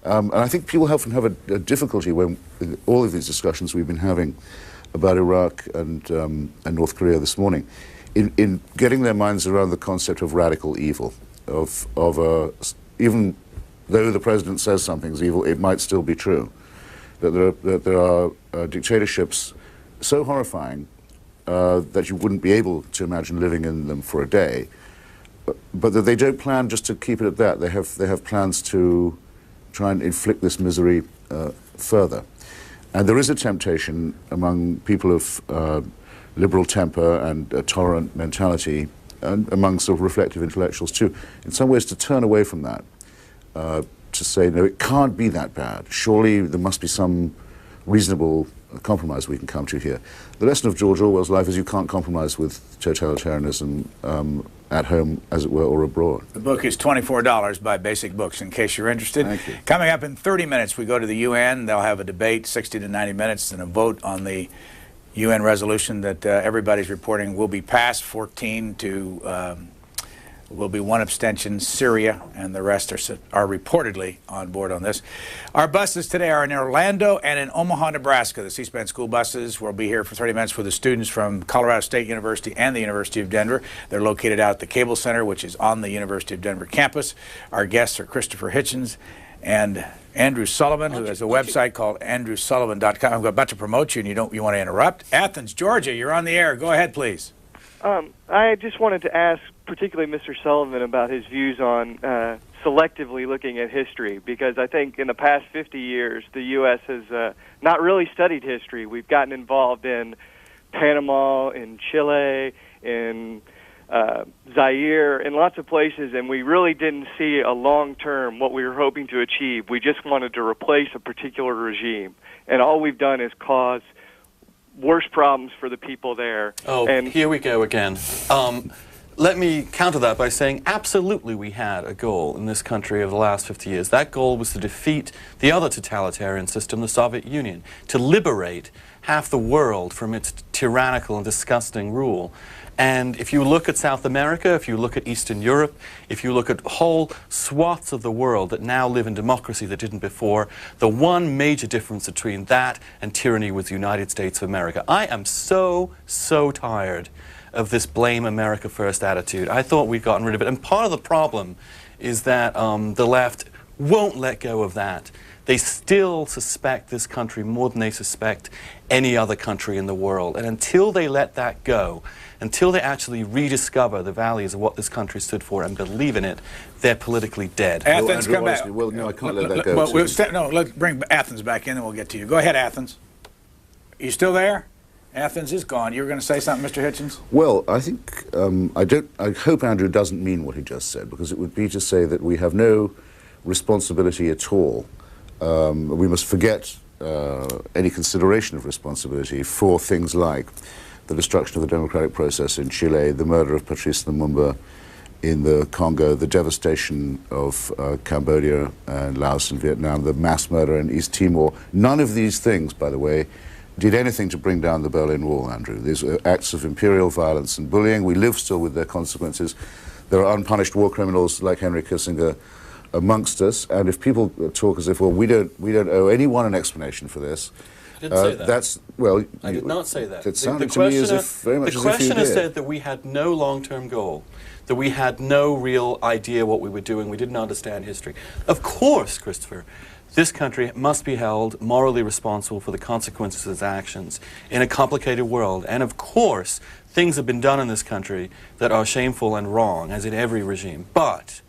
And I think people often have a difficulty when all of these discussions we've been having about Iraq and North Korea this morning, in getting their minds around the concept of radical evil, even though the president says something's evil, it might still be true. That there are dictatorships so horrifying that you wouldn't be able to imagine living in them for a day, but that they don't plan just to keep it at that. They have plans to try and inflict this misery further. And there is a temptation among people of liberal temper and a tolerant mentality, and among sort of reflective intellectuals too, in some ways to turn away from that, to say, no, it can't be that bad. Surely there must be some reasonable compromise we can come to here. The lesson of George Orwell's life is you can't compromise with totalitarianism at home, as it were, or abroad. The book is $24 by Basic Books, in case you're interested. Thank you. Coming up in 30 minutes, we go to the UN. They'll have a debate, 60 to 90 minutes, and a vote on the UN resolution that everybody's reporting will be passed. 14 to will be one abstention. Syria and the rest are reportedly on board on this. Our buses today are in Orlando and in Omaha, Nebraska. The C-SPAN school buses will be here for 30 minutes for the students from Colorado State University and the University of Denver. They're located out at the Cable Center, which is on the University of Denver campus. Our guests are Christopher Hitchens and Andrew Sullivan, who has a website called andrewsullivan.com. I'm about to promote you, and you want to interrupt. Athens, Georgia, you're on the air. Go ahead, please. I just wanted to ask, particularly Mr. Sullivan, about his views on selectively looking at history, because I think in the past 50 years, the U.S. has not really studied history. We've gotten involved in Panama, in Chile, in Zaire, in lots of places, and we really didn't see a long-term what we were hoping to achieve. We just wanted to replace a particular regime, and all we've done is cause worse problems for the people there. Oh, and here we go again. Let me counter that by saying absolutely we had a goal in this country over the last 50 years. That goal was to defeat the other totalitarian system, the Soviet Union, to liberate half the world from its tyrannical and disgusting rule. And if you look at South America, if you look at Eastern Europe, if you look at whole swaths of the world that now live in democracy that didn't before, the one major difference between that and tyranny was the United States of America. I am so tired of this blame America first attitude. I thought we'd gotten rid of it. And part of the problem is that the left won't let go of that. They still suspect this country more than they suspect any other country in the world. And until they let that go, until they actually rediscover the values of what this country stood for and believe in it, they're politically dead. Athens, come back. Well, no, I can't let that go. No, let's bring Athens back in and we'll get to you. Go ahead, Athens. You still there? Athens is gone. You were going to say something, Mr. Hitchens? Well, I think, I hope Andrew doesn't mean what he just said, because it would be to say that we have no responsibility at all. We must forget any consideration of responsibility for things like the destruction of the democratic process in Chile, the murder of Patrice Lumumba in the Congo, the devastation of Cambodia and Laos and Vietnam, the mass murder in East Timor. None of these things, by the way, did anything to bring down the Berlin Wall, Andrew. These are acts of imperial violence and bullying. We live still with their consequences. There are unpunished war criminals like Henry Kissinger amongst us, and if people talk as if, well, we don't owe anyone an explanation for this, I didn't say that. that's, well... I did not say that. It sounded to me as if, very much as if you did. The questioner said that we had no long-term goal, that we had no real idea what we were doing, we didn't understand history. Of course, Christopher, this country must be held morally responsible for the consequences of its actions in a complicated world. And of course, things have been done in this country that are shameful and wrong, as in every regime. But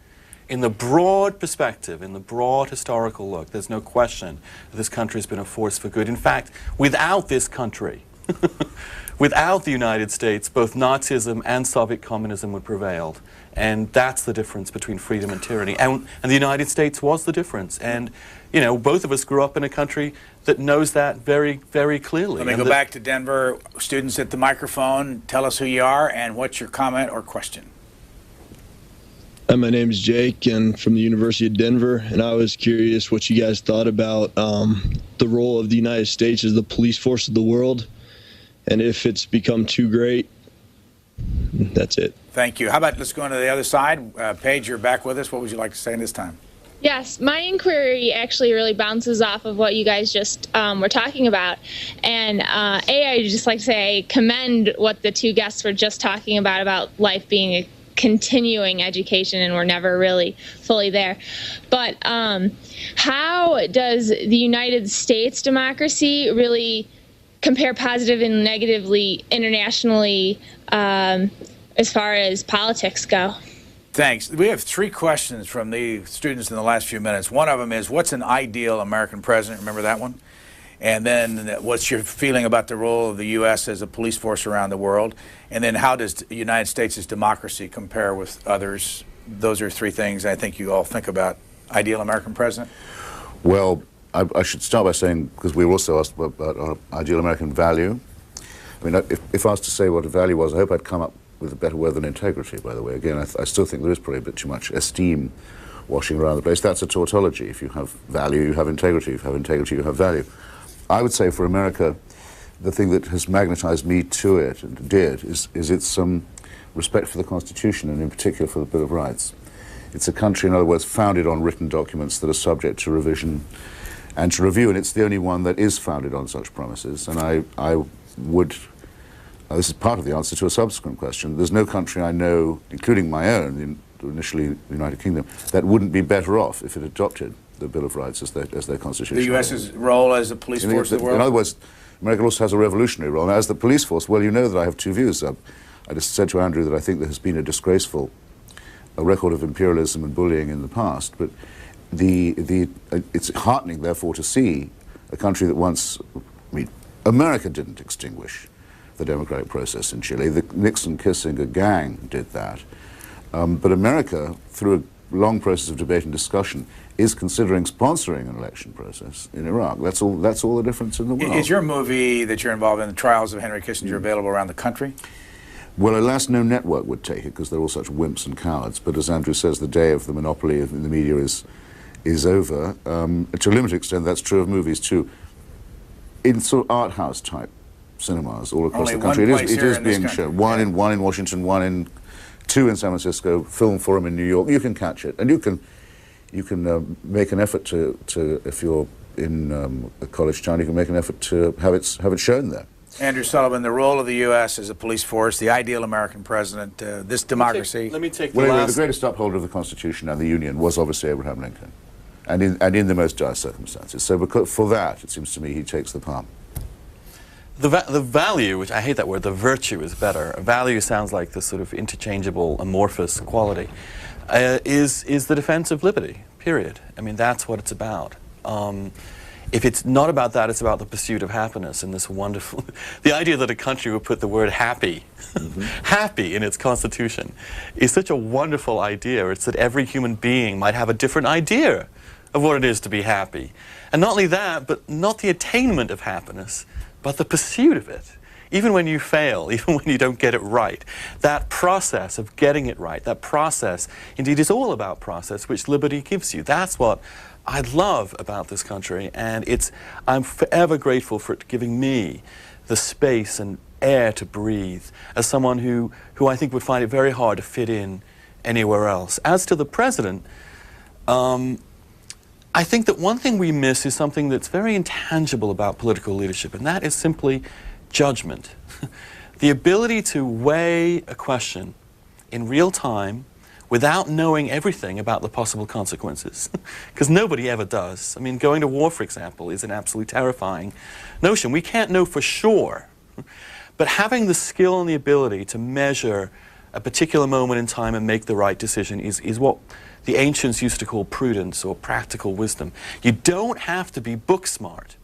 in the broad perspective, in the broad historical look, there's no question that this country has been a force for good. In fact, without this country, without the United States, both Nazism and Soviet communism would prevail. And that's the difference between freedom and tyranny. And the United States was the difference. And, you know, both of us grew up in a country that knows that very, very clearly. Let me go back to Denver. Students at the microphone, tell us who you are and what's your comment or question. My name is Jake, and from the University of Denver, and I was curious what you guys thought about the role of the United States as the police force of the world, and if it's become too great. That's it. Thank you. How about let's go on to the other side. Paige, you're back with us. What would you like to say this time? Yes, my inquiry actually really bounces off of what you guys just were talking about. And I'd just like to say I commend what the two guests were just talking about life being a continuing education, and we're never really fully there. But how does the United States democracy really compare positive and negatively internationally as far as politics go? Thanks. We have three questions from the students in the last few minutes. One of them is, what's an ideal American president? Remember that one? And then what's your feeling about the role of the U.S. as a police force around the world? And then how does the United States' democracy compare with others? Those are three things I think you all think about. Ideal American president? Well, I should start by saying, because we were also asked about our ideal American value. I mean, if asked to say what a value was, I hope I'd come up with a better word than integrity, by the way. Again, I still think there is probably a bit too much esteem washing around the place. That's a tautology. If you have value, you have integrity. If you have integrity, you have value. I would say for America, the thing that has magnetized me to it, and did, is its respect for the Constitution, and in particular for the Bill of Rights. It's a country, in other words, founded on written documents that are subject to revision and to review, and it's the only one that is founded on such promises. And I would, this is part of the answer to a subsequent question, there's no country I know, including my own, initially the United Kingdom, that wouldn't be better off if it adopted the Bill of Rights as their constitution. The U.S.'s role as the police force of the world? In other words, America also has a revolutionary role. Now, as the police force, well, you know that I have two views. I just said to Andrew that I think there has been a disgraceful record of imperialism and bullying in the past, but it's heartening, therefore, to see a country that once, I mean, America didn't extinguish the democratic process in Chile. The Nixon-Kissinger gang did that. But America, through a long process of debate and discussion, is considering sponsoring an election process in Iraq. That's all the difference in the world. Is your movie that you're involved in, The Trials of Henry Kissinger, available around the country? Well, alas, no network would take it because they're all such wimps and cowards. But as Andrew says, the day of the monopoly in the media is over. To a limited extent, that's true of movies too. In sort of art house type cinemas all across the country, it is being shown. One in Washington, two in San Francisco, Film Forum in New York. You can catch it, and you can make an effort to if you're in a college town, you can make an effort to have it shown there. Andrew Sullivan, the role of the U.S. as a police force, the ideal American president, this democracy. Let me take the the greatest upholder of the Constitution and the Union was obviously Abraham Lincoln, and in the most dire circumstances. So for that, it seems to me, he takes the palm. The value, which I hate that word, the virtue is better. Value sounds like this sort of interchangeable, amorphous quality, is the defense of liberty, period. I mean, that's what it's about. If it's not about that, it's about the pursuit of happiness and this wonderful... the idea that a country would put the word happy, happy in its constitution is such a wonderful idea. It's that every human being might have a different idea of what it is to be happy. And not only that, but not the attainment of happiness, but the pursuit of it. Even when you fail, even when you don't get it right, that process of getting it right, that process, indeed, is all about process, which liberty gives you. That's what I love about this country, and I'm forever grateful for it giving me the space and air to breathe as someone who I think would find it very hard to fit in anywhere else. As to the president, I think that one thing we miss is something that's very intangible about political leadership, and that is simply judgment. The ability to weigh a question in real time without knowing everything about the possible consequences, because nobody ever does. I mean, going to war, for example, is an absolutely terrifying notion. We can't know for sure, but having the skill and the ability to measure a particular moment in time and make the right decision is what the ancients used to call prudence or practical wisdom. You don't have to be book smart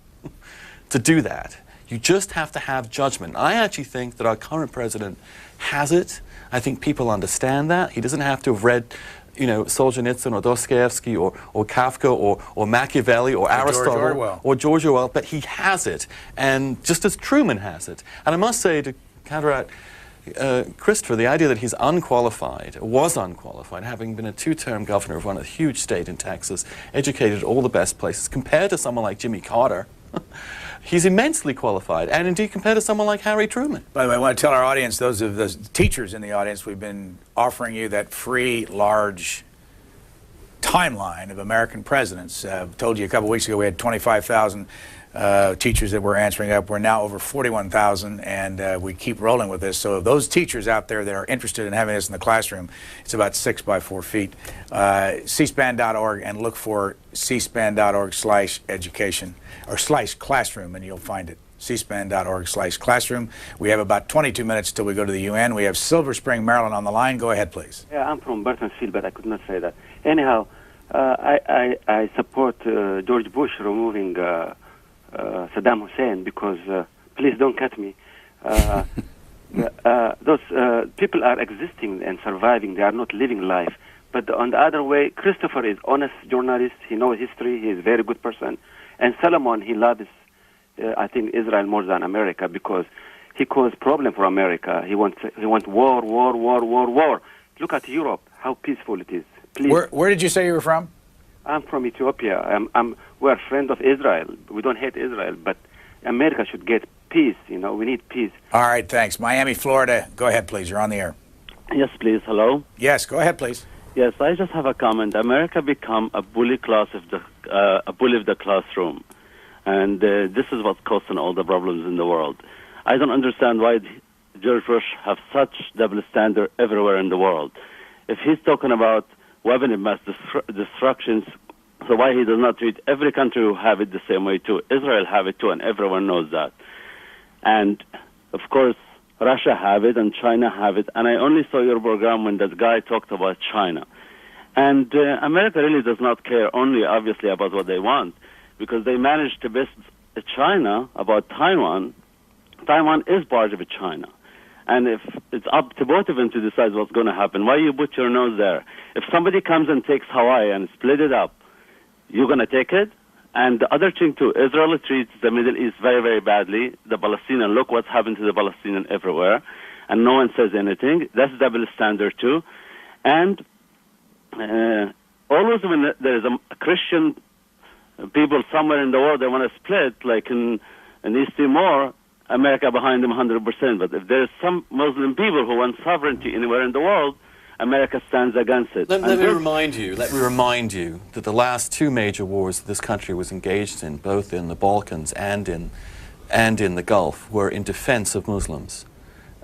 to do that. You just have to have judgment. I actually think that our current president has it. I think people understand that. He doesn't have to have read, you know, Solzhenitsyn or Dostoevsky or Kafka or Machiavelli or Aristotle or George Orwell, but he has it, and just as Truman has it. And I must say, to counteract Christopher, the idea that he's unqualified, was unqualified, having been a two-term governor of one of a huge state in Texas, educated at all the best places, compared to someone like Jimmy Carter, he's immensely qualified, and indeed compared to someone like Harry Truman. By the way, I want to tell our audience, those of the teachers in the audience, we've been offering you that free, large timeline of American presidents. Told you a couple weeks ago we had 25,000 teachers that were answering up. We're now over 41,000, and we keep rolling with this. So those teachers out there that are interested in having this in the classroom, it's about 6 by 4 feet. cspan.org, and look for cspan.org/education or /classroom, and you'll find it. cspan.org/classroom. We have about 22 minutes till we go to the UN. We have Silver Spring, Maryland on the line. Go ahead, please. Yeah, I'm from Burtonsfield, but I could not say that. Anyhow, I support George Bush removing Saddam Hussein because, please don't cut me, those people are existing and surviving. They are not living life. But on the other way, Christopher is honest journalist. He knows history. He is a very good person. And Solomon, he loves, I think, Israel more than America because he caused problem for America. He wants war. Look at Europe, how peaceful it is. Please. Where did you say you were from? I'm from Ethiopia. We're friends of Israel. We don't hate Israel, but America should get peace. You know, we need peace. All right, thanks. Miami, Florida. Go ahead, please. You're on the air. Yes, please. Hello. Yes, go ahead, please. Yes, I just have a comment. America become a bully class of the classroom, and this is what's causing all the problems in the world. I don't understand why George Bush have such double standard everywhere in the world. If he's talking about weapon of mass destructions, so why he does not treat every country who have it the same way too? Israel have it too, and everyone knows that. And of course, Russia have it and China have it. And I only saw your program when that guy talked about China. And America really does not care only, obviously, about what they want, because they managed to best China about Taiwan. Taiwan is part of China. And if it's up to both of them to decide what's going to happen, why you put your nose there? If somebody comes and takes Hawaii and split it up, you're going to take it? And the other thing, too, Israel treats the Middle East very, very badly. The Palestinian, look what's happened to the Palestinian everywhere. And no one says anything. That's double standard, too. And always when there is a Christian people somewhere in the world they want to split, like in East Timor, America behind them 100%. But if there's some Muslim people who want sovereignty anywhere in the world, America stands against it. Let me remind you that the last two major wars that this country was engaged in, both in the Balkans and in the Gulf, were in defense of Muslims.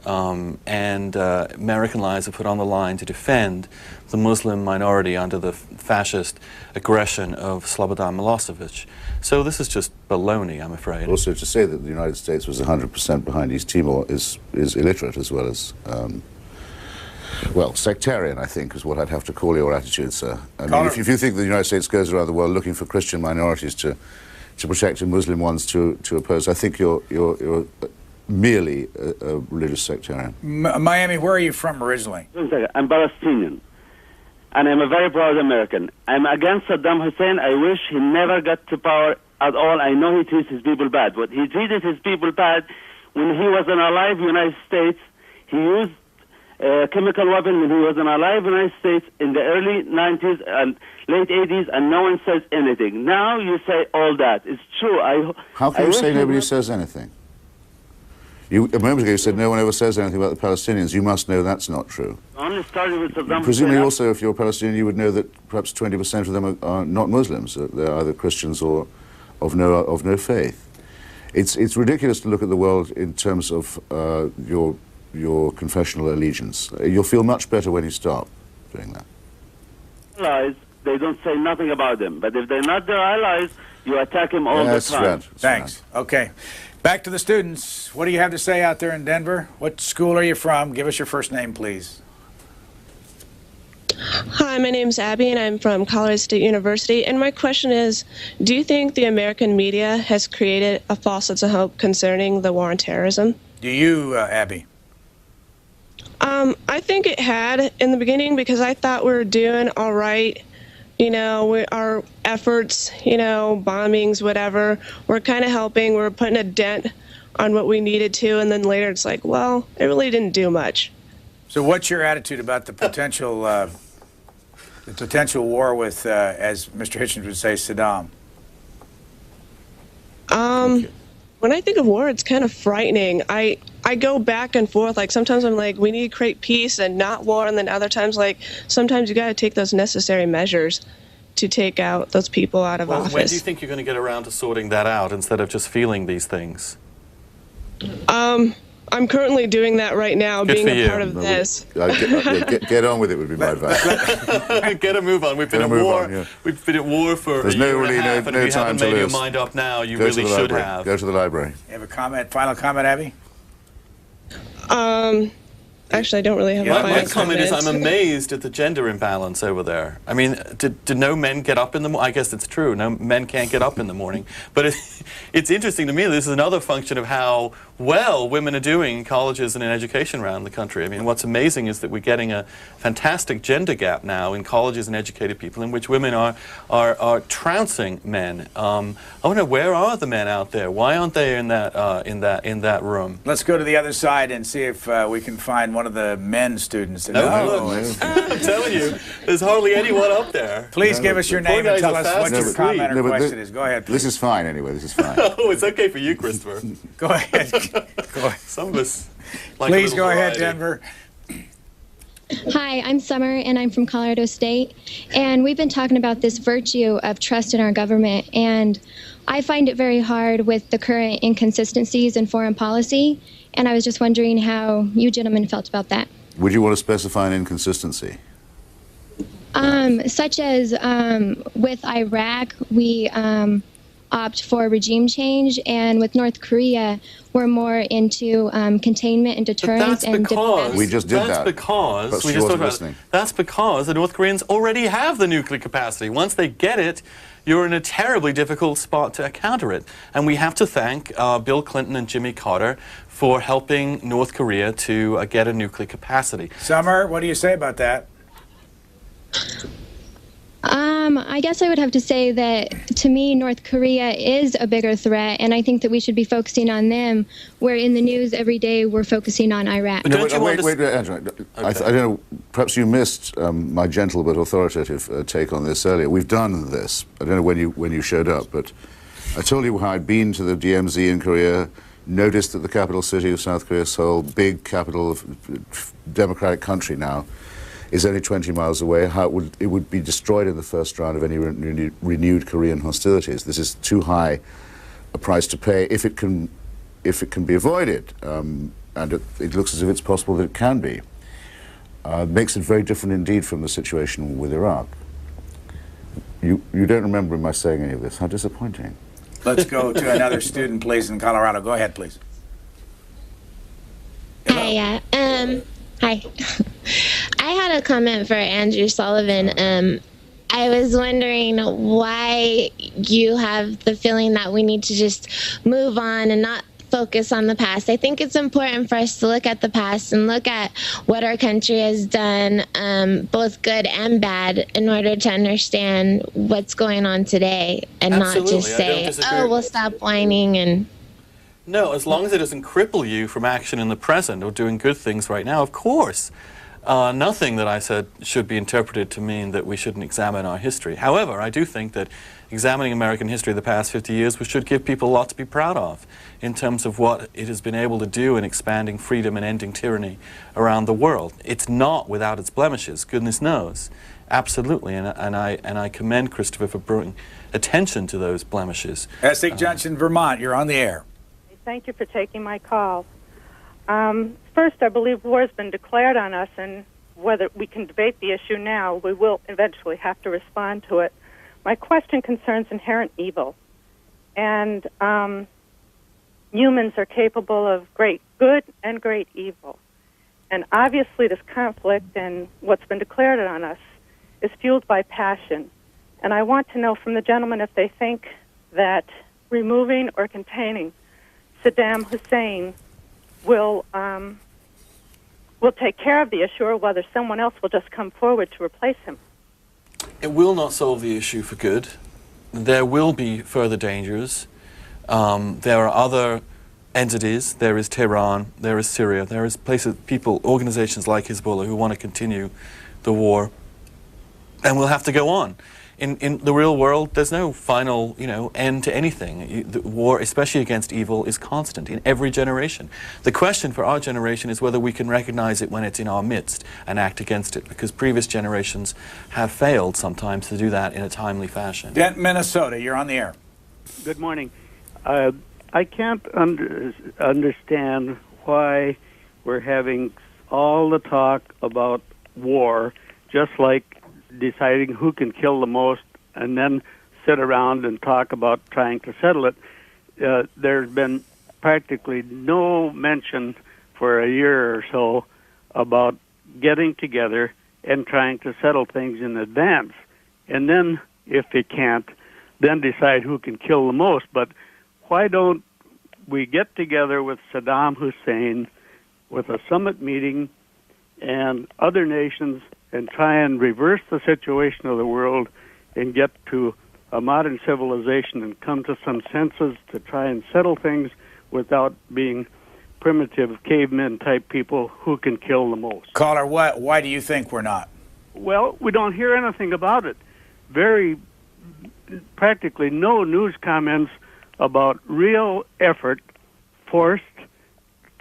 American lives are put on the line to defend the Muslim minority under the fascist aggression of Slobodan Milosevic. So this is just baloney, I'm afraid. Also, to say that the United States was 100% behind East Timor is illiterate as well as, well, sectarian, I think, is what I'd have to call your attitude, sir. I mean, if you think the United States goes around the world looking for Christian minorities to protect and Muslim ones to oppose, I think you're merely a religious sectarian. Miami, where are you from originally? I'm Palestinian, and I'm a very proud American. I'm against Saddam Hussein. I wish he never got to power at all. I know he treats his people bad, but he treated his people bad when he was alive in the United States. He used a chemical weapon when he was alive in the United States in the early 90s and late 80s, and no one says anything. Now you say all that. It's true. How can you say nobody says anything? A moment ago you said no one ever says anything about the Palestinians. You must know that's not true. Only started with Saddam Presumably Hussein. also, if you're Palestinian, you would know that perhaps 20% of them are not Muslims. They're either Christians or of no faith. It's ridiculous to look at the world in terms of your confessional allegiance. You'll feel much better when you stop doing that. Allies, they don't say nothing about them. But if they're not their allies, you attack them all the time. Right. Thanks. Okay. Back to the students. What do you have to say out there in Denver? What school are you from? Give us your first name, please. Hi, my name's Abby, and I'm from Colorado State University. And my question is, do you think the American media has created a false sense of hope concerning the war on terrorism? Do you, Abby? I think it had in the beginning because I thought we were doing all right. You know, our efforts, you know, bombings, whatever, we're kind of helping. We're putting a dent on what we needed to. And then later it's like, well, it really didn't do much. So what's your attitude about the potential war with, as Mr. Hitchens would say, Saddam? When I think of war, it's kind of frightening. I go back and forth. Like, sometimes I'm like, we need to create peace and not war. And then other times, like, sometimes you got to take those necessary measures to take out those people out of office. When do you think you're going to get around to sorting that out instead of just feeling these things? I'm currently doing that right now, Good being for a you. part of this. Get on with it would be my advice. Get a move on. We've been at war. Yeah. We've been at war for There's a year really and a half, and no if you time haven't to made your lose. mind up now, you Go to really the should library. have. Go to the library. You have a comment, final comment, Abby? Actually, I don't really have a My final comment is I'm comment. amazed at the gender imbalance over there. I mean, do no men get up in the morning? I guess it's true. No men can't get up in the morning. But it's interesting to me. This is another function of how well women are doing in colleges and in education around the country. I mean, what's amazing is that we're getting a fantastic gender gap now in colleges and educated people in which women are trouncing men. I wonder, where are the men out there? Why aren't they in that room? Let's go to the other side and see if we can find one of the men students. I'm telling you, there's hardly anyone up there. Please give us your name and tell us what your comment or but question is. Go ahead, please. This is fine anyway. This is fine. Oh, it's okay for you, Christopher. Go ahead. Go ahead. Some of us like Please a go little ahead, variety. Denver. Hi, I'm Summer, and I'm from Colorado State. And we've been talking about this virtue of trust in our government. And I find it very hard with the current inconsistencies in foreign policy. And I was just wondering how you gentlemen felt about that. Would you want to specify an inconsistency? Such as with Iraq, we opt for regime change, and with North Korea, we're more into containment and deterrence and diplomacy. We just did that. Because But we she just wasn't talked about listening. it. That's because the North Koreans already have the nuclear capacity. Once they get it, you're in a terribly difficult spot to counter it. And we have to thank Bill Clinton and Jimmy Carter for helping North Korea to get a nuclear capacity. Summer, what do you say about that? I guess I would have to say that, to me, North Korea is a bigger threat, and I think that we should be focusing on them, where in the news every day we're focusing on Iraq. No, wait, Angela. I don't know, perhaps you missed my gentle but authoritative take on this earlier. We've done this. I don't know when you showed up, but I told you how I'd been to the DMZ in Korea, noticed that the capital city of South Korea, Seoul, big capital of democratic country now, is only 20 miles away, how it would be destroyed in the first round of any renewed Korean hostilities. This is too high a price to pay if it can be avoided, and it looks as if it's possible that it can be. Makes it very different indeed from the situation with Iraq. You don't remember my saying any of this. How disappointing. Let's go to another student, please, in Colorado. Go ahead, please. Hi, hi. I had a comment for Andrew Sullivan. I was wondering why you have the feeling that we need to just move on and not focus on the past. I think it's important for us to look at the past and look at what our country has done, both good and bad, in order to understand what's going on today, and Absolutely. not just say, oh, we'll stop whining and... No, as long as it doesn't cripple you from action in the present or doing good things right now, of course. Nothing that I said should be interpreted to mean that we shouldn't examine our history. However, I do think that examining American history the past 50 years, we should give people a lot to be proud of in terms of what it has been able to do in expanding freedom and ending tyranny around the world. It's not without its blemishes, goodness knows. Absolutely, and I commend Christopher for bringing attention to those blemishes. Essex Junction, Vermont, you're on the air. Thank you for taking my call. First, I believe war has been declared on us, and whether we can debate the issue now, we will eventually have to respond to it. My question concerns inherent evil. And humans are capable of great good and great evil. And obviously this conflict and what's been declared on us is fueled by passion. And I want to know from the gentleman if they think that removing or containing Saddam Hussein will take care of the issue, or whether someone else will just come forward to replace him. It will not solve the issue for good. There will be further dangers. There are other entities. There is Tehran, there is Syria, there is places, people, organizations like Hezbollah who want to continue the war, and we'll have to go on. In the real world, there's no final, end to anything. The war, especially against evil, is constant in every generation. The question for our generation is whether we can recognize it when it's in our midst and act against it, because previous generations have failed sometimes to do that in a timely fashion. Dent, Minnesota, you're on the air. Good morning. I can't understand why we're having all the talk about war, just like deciding who can kill the most, and then sit around and talk about trying to settle it. There's been practically no mention for a year or so about getting together and trying to settle things in advance. And then, if they can't, then decide who can kill the most. But why don't we get together with Saddam Hussein with a summit meeting and other nations and try and reverse the situation of the world and get to a modern civilization and come to some senses to try and settle things without being primitive cavemen-type people who can kill the most? Caller, why do you think we're not? Well, we don't hear anything about it. Practically no news comments about real effort, forced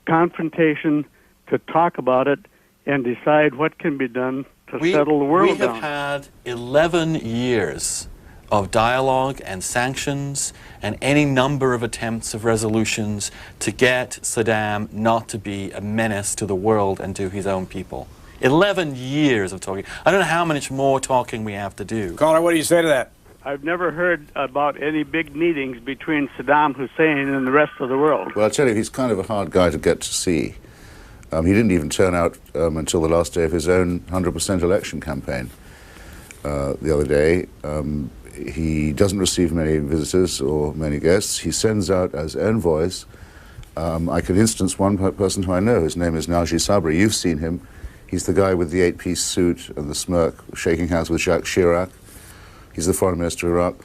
confrontation to talk about it and decide what can be done to settle the world down. We have had 11 years of dialogue and sanctions and any number of attempts of resolutions to get Saddam not to be a menace to the world and to his own people. 11 years of talking. I don't know how much more talking we have to do. Caller, what do you say to that? I've never heard about any big meetings between Saddam Hussein and the rest of the world. Well, I'll tell you, he's kind of a hard guy to get to see. He didn't even turn out until the last day of his own 100% election campaign the other day. He doesn't receive many visitors or many guests. He sends out as envoys. I can instance one person who I know. His name is Naji Sabri. You've seen him. He's the guy with the 8-piece suit and the smirk, shaking hands with Jacques Chirac. He's the foreign minister of Iraq.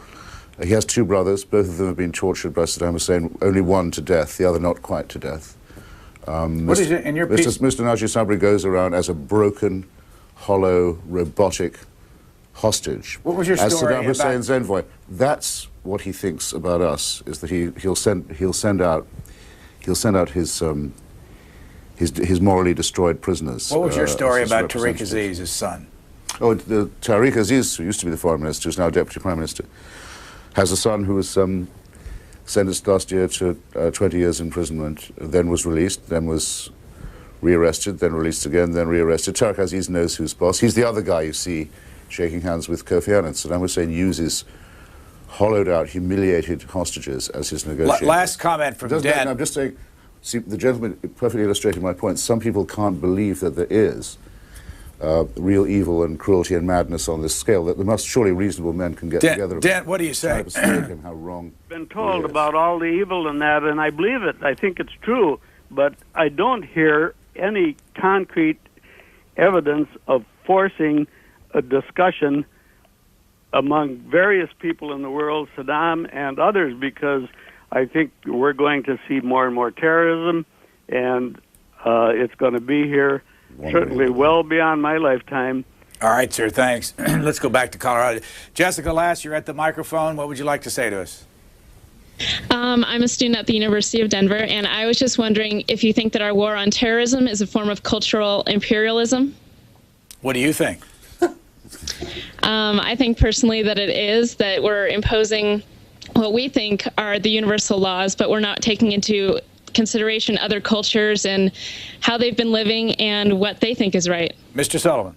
He has two brothers. Both of them have been tortured by Saddam Hussein, only one to death, the other not quite to death. What is it in your piece? Mr. Naji Sabri goes around as a broken, hollow, robotic hostage. What was your story as Saddam about Hussein's envoy? That's what he thinks about us. Is that he'll send out his morally destroyed prisoners. What was your story about Tariq Aziz, his son? Oh, Tariq Aziz, who used to be the foreign minister, who's now deputy prime minister, has a son who was sentenced last year to 20 years imprisonment, then was released, then was rearrested, then released again, then rearrested. Tariq Aziz knows who's boss. He's the other guy you see shaking hands with Kofi Annan. Saddam Hussein uses hollowed out, humiliated hostages as his negotiators. Last comment from Dan. I'm just saying, see, the gentleman perfectly illustrated my point. Some people can't believe that there is real evil and cruelty and madness on this scale, that the most surely reasonable men can get together. Dan, what do you say? And how wrong. Been told about all the evil in that, and I believe it. I think it's true, but I don't hear any concrete evidence of forcing a discussion among various people in the world, Saddam and others, because I think we're going to see more and more terrorism, and it's going to be here. certainly well beyond my lifetime. All right, sir, thanks. Let's go back to Colorado. Jessica Lass, you're at the microphone. What would you like to say to us? I'm a student at the University of Denver, and I was just wondering if you think that our war on terrorism is a form of cultural imperialism. What do you think? I think personally that it is, that we're imposing what we think are the universal laws, but we're not taking into consideration other cultures and how they've been living and what they think is right. Mr. Sullivan.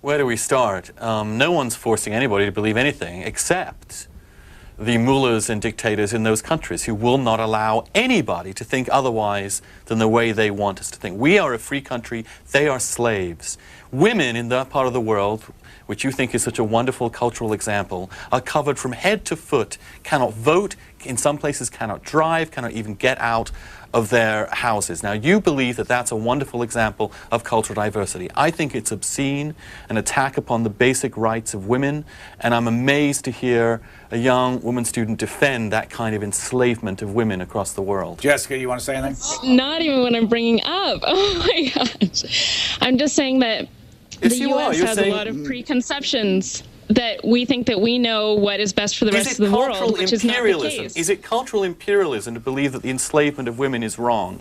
Where do we start? No one's forcing anybody to believe anything except the mullahs and dictators in those countries who will not allow anybody to think otherwise than the way they want us to think. We are a free country. They are slaves. Women in that part of the world, which you think is such a wonderful cultural example, are covered from head to foot, cannot vote, in some places cannot drive, cannot even get out of their houses. Now, you believe that that's a wonderful example of cultural diversity. I think it's obscene, an attack upon the basic rights of women, and I'm amazed to hear a young woman student defend that kind of enslavement of women across the world. Jessica, you want to say anything? Not even what I'm bringing up. Oh my gosh. I'm just saying that yes, the U.S. has a lot of preconceptions that we think that we know what is best for the rest of the world, which is not the case. Is it cultural imperialism to believe that the enslavement of women is wrong?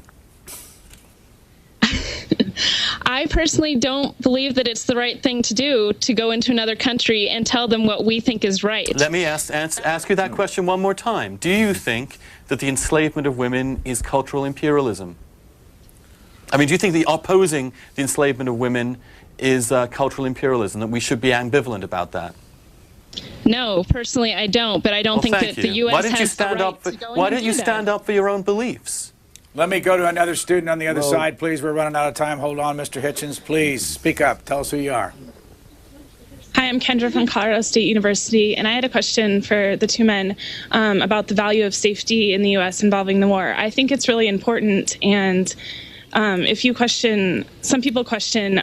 I personally don't believe that it's the right thing to do, to go into another country and tell them what we think is right. Let me ask you that question one more time. Do you think that the enslavement of women is cultural imperialism? I mean, do you think the opposing the enslavement of women is cultural imperialism, that we should be ambivalent about that? No, personally I don't, but I don't think that the U.S. has the right to go in and do that. Why don't you stand up for your own beliefs? Let me go to another student on the other side, please. We're running out of time. Hold on, Mr. Hitchens. Please speak up. Tell us who you are. Hi, I'm Kendra from Colorado State University, and I had a question for the two men about the value of safety in the U.S. involving the war. I think it's really important, and if you question, some people question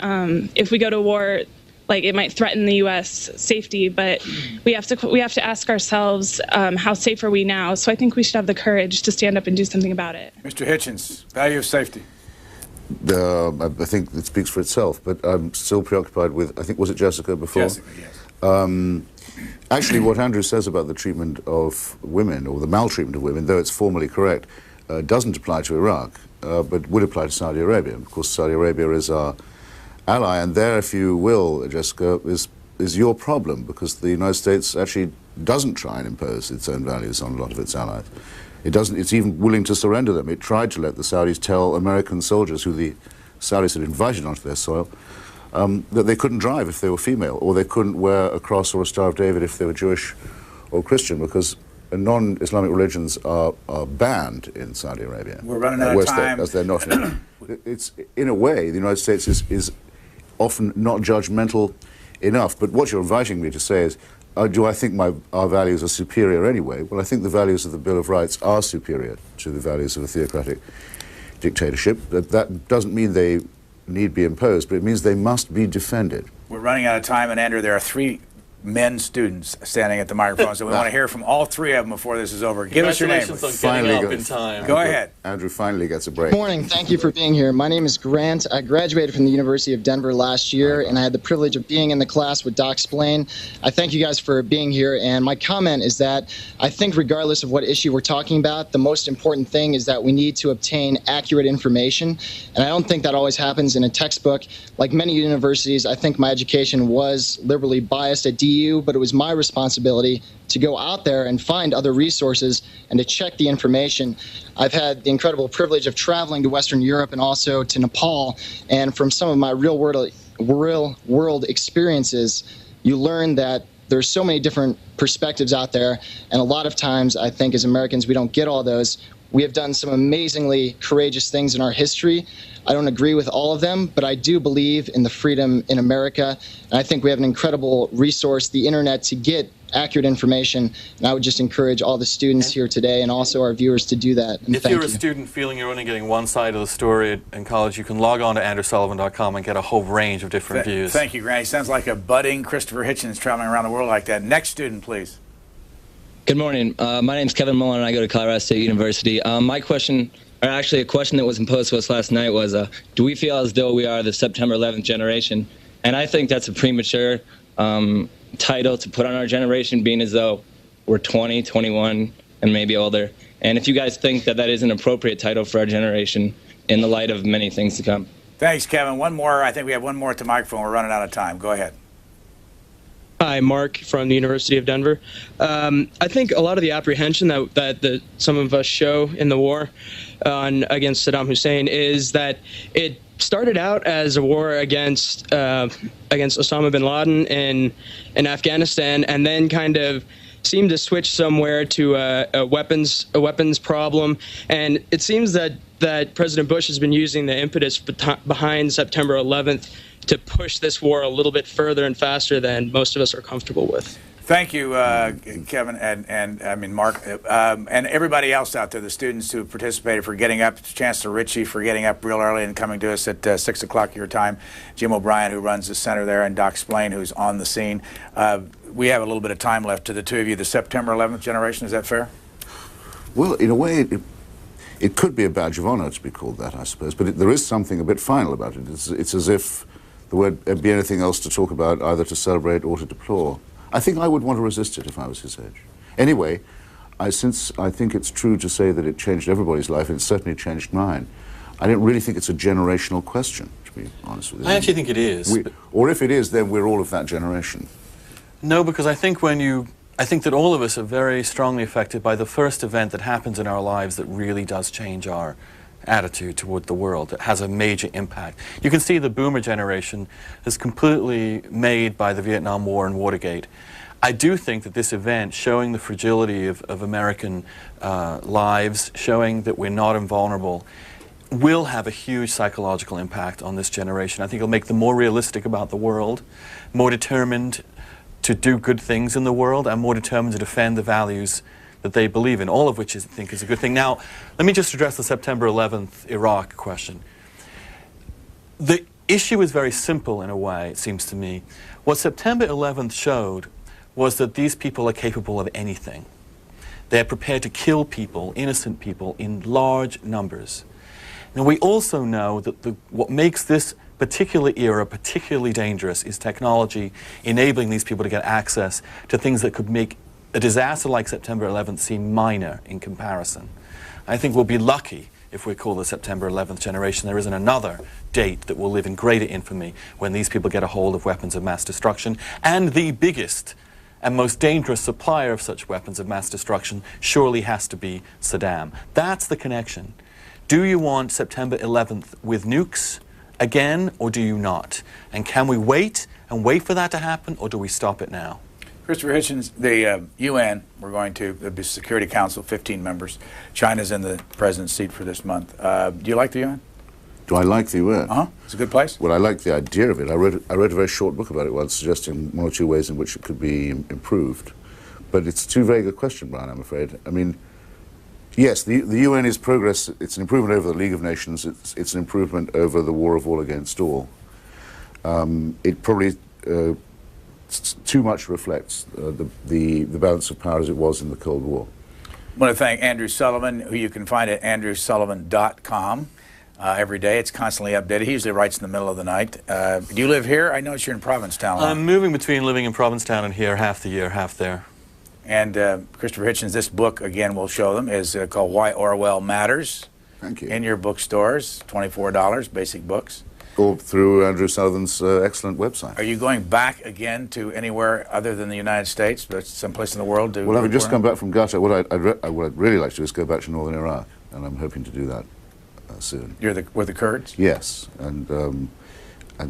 if we go to war, like it might threaten the U.S. safety, but we have to ask ourselves how safe are we now? So I think we should have the courage to stand up and do something about it. Mr. Hitchens, value of safety. I think it speaks for itself, but I'm still preoccupied with, I think, was it Jessica before? Jessica, yes. Actually, what Andrew says about the treatment of women, or the maltreatment of women, though it's formally correct, doesn't apply to Iraq, but would apply to Saudi Arabia. Of course, Saudi Arabia is our ally, and there, if you will, Jessica, is your problem, because the United States actually doesn't try and impose its own values on a lot of its allies. It doesn't. It's even willing to surrender them. It tried to let the Saudis tell American soldiers, who the Saudis had invited onto their soil, that they couldn't drive if they were female, or they couldn't wear a cross or a Star of David if they were Jewish or Christian, because non-Islamic religions are banned in Saudi Arabia. We're running out of time. As they're not. It's, in a way, the United States is often not judgmental enough. But what you're inviting me to say is, do I think our values are superior anyway? Well, I think the values of the Bill of Rights are superior to the values of a theocratic dictatorship. That doesn't mean they need be imposed, but it means they must be defended. We're running out of time, and Andrew, there are 3 men students standing at the microphone, so we want to hear from all 3 of them before this is over. Give us your name. Congratulations on getting up in time. Go ahead. Andrew finally gets a break. Good morning. Thank you for being here. My name is Grant. I graduated from the University of Denver last year, and I had the privilege of being in the class with Doc Splain. I thank you guys for being here, and my comment is that I think regardless of what issue we're talking about, the most important thing is that we need to obtain accurate information, and I don't think that always happens in a textbook. Like many universities, I think my education was liberally biased at DU, but it was my responsibility to go out there and find other resources and to check the information. I've had the incredible privilege of traveling to Western Europe and also to Nepal, and from some of my real world experiences, you learn that there's so many different perspectives out there, and a lot of times I think as Americans we don't get all those. We have done some amazingly courageous things in our history. I don't agree with all of them, but I do believe in the freedom in America, and I think we have an incredible resource, the internet, to get accurate information, and I would just encourage all the students here today and also our viewers to do that. And if you're a student feeling you're only getting one side of the story in college, you can log on to andrewsullivan.com and get a whole range of different views. Thank you, Grant. He sounds like a budding Christopher Hitchens traveling around the world like that. Next student, please. Good morning. My name's Kevin Mullen, and I go to Colorado State University. My question, or actually a question that was imposed to us last night was, do we feel as though we are the September 11th generation? And I think that's a premature title to put on our generation, being as though we're 20, 21, and maybe older. And if you guys think that that is an appropriate title for our generation in the light of many things to come. Thanks, Kevin. One more. I think we have one more at the microphone. We're running out of time. Go ahead. Hi, Mark from the University of Denver. I think a lot of the apprehension that some of us show in the war against Saddam Hussein is that it started out as a war against Osama bin Laden in Afghanistan, and then kind of seemed to switch somewhere to a weapons problem. And it seems that President Bush has been using the impetus behind September 11th to push this war a little bit further and faster than most of us are comfortable with. Thank you, Kevin, and I mean Mark, and everybody else out there, the students who participated, for getting up. Chancellor Ritchie for getting up real early and coming to us at 6 o'clock your time. Jim O'Brien, who runs the center there, and Doc Splain, who's on the scene. We have a little bit of time left to the two of you. The September 11th generation, is that fair? Well, in a way, it could be a badge of honor to be called that, I suppose, but there is something a bit final about it. It's as if there would be anything else to talk about, either to celebrate or to deplore. I think I would want to resist it if I was his age. Anyway, since I think it's true to say that it changed everybody's life, and it certainly changed mine, I don't really think it's a generational question, to be honest with you. I actually think it is. Or if it is, then we're all of that generation. No, because I think I think that all of us are very strongly affected by the first event that happens in our lives that really does change our attitude toward the world. It has a major impact. You can see the boomer generation is completely made by the Vietnam War and Watergate. I do think that this event, showing the fragility of American lives, showing that we're not invulnerable, will have a huge psychological impact on this generation. I think it'll make them more realistic about the world, more determined to do good things in the world, and more determined to defend the values that they believe in, all of which I think is a good thing. Now, let me just address the September 11th Iraq question. The issue is very simple in a way, it seems to me. What September 11th showed was that these people are capable of anything. They're prepared to kill people, innocent people, in large numbers. Now, we also know that what makes this particular era particularly dangerous is technology enabling these people to get access to things that could make a disaster like September 11th seem minor in comparison. I think we'll be lucky if we call the September 11th generation. There isn't another date that will live in greater infamy when these people get a hold of weapons of mass destruction. And the biggest and most dangerous supplier of such weapons of mass destruction surely has to be Saddam. That's the connection. Do you want September 11th with nukes again, or do you not? And can we wait for that to happen, or do we stop it now? Christopher Hitchens, the UN, the Security Council, 15 members. China's in the president's seat for this month. Do you like the UN? Do I like the UN? Uh-huh. It's a good place? Well, I like the idea of it. I wrote a very short book about it once, suggesting one or two ways in which it could be improved. But it's too vague a question, Brian, I'm afraid. I mean, yes, the UN is progress. It's an improvement over the League of Nations. It's an improvement over the war of all against all. It probably too much reflects the balance of power as it was in the Cold War. I want to thank Andrew Sullivan, who you can find at andrewsullivan.com. Every day. It's constantly updated. He usually writes in the middle of the night. Do you live here? I notice you're in Provincetown. I'm moving between living in Provincetown and here half the year, half there. And Christopher Hitchens, this book, again, we'll show them, is called Why Orwell Matters. Thank you. In your bookstores, $24, basic books. Or through Andrew Sullivan's excellent website. Are you going back again to anywhere other than the United States, but someplace in the world? Well, having just come back from Qatar, what I'd really like to do is go back to northern Iraq, and I'm hoping to do that soon. You're with the Kurds? Yes, and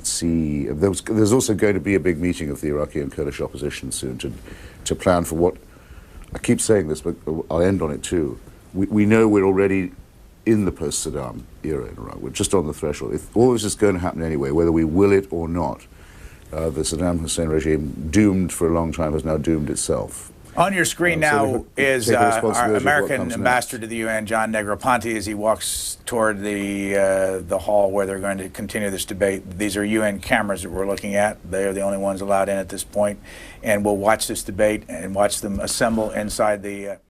see. There's also going to be a big meeting of the Iraqi and Kurdish opposition soon to plan for what. I keep saying this, but I'll end on it too. We know we're already in the post-Saddam era in Iraq. We're just on the threshold. If all this is going to happen anyway, whether we will it or not, the Saddam Hussein regime, doomed for a long time, has now doomed itself. On your screen now is our American ambassador to the UN, John Negroponte, as he walks toward the hall where they're going to continue this debate. These are UN cameras that we're looking at. They are the only ones allowed in at this point. And we'll watch this debate and watch them assemble inside the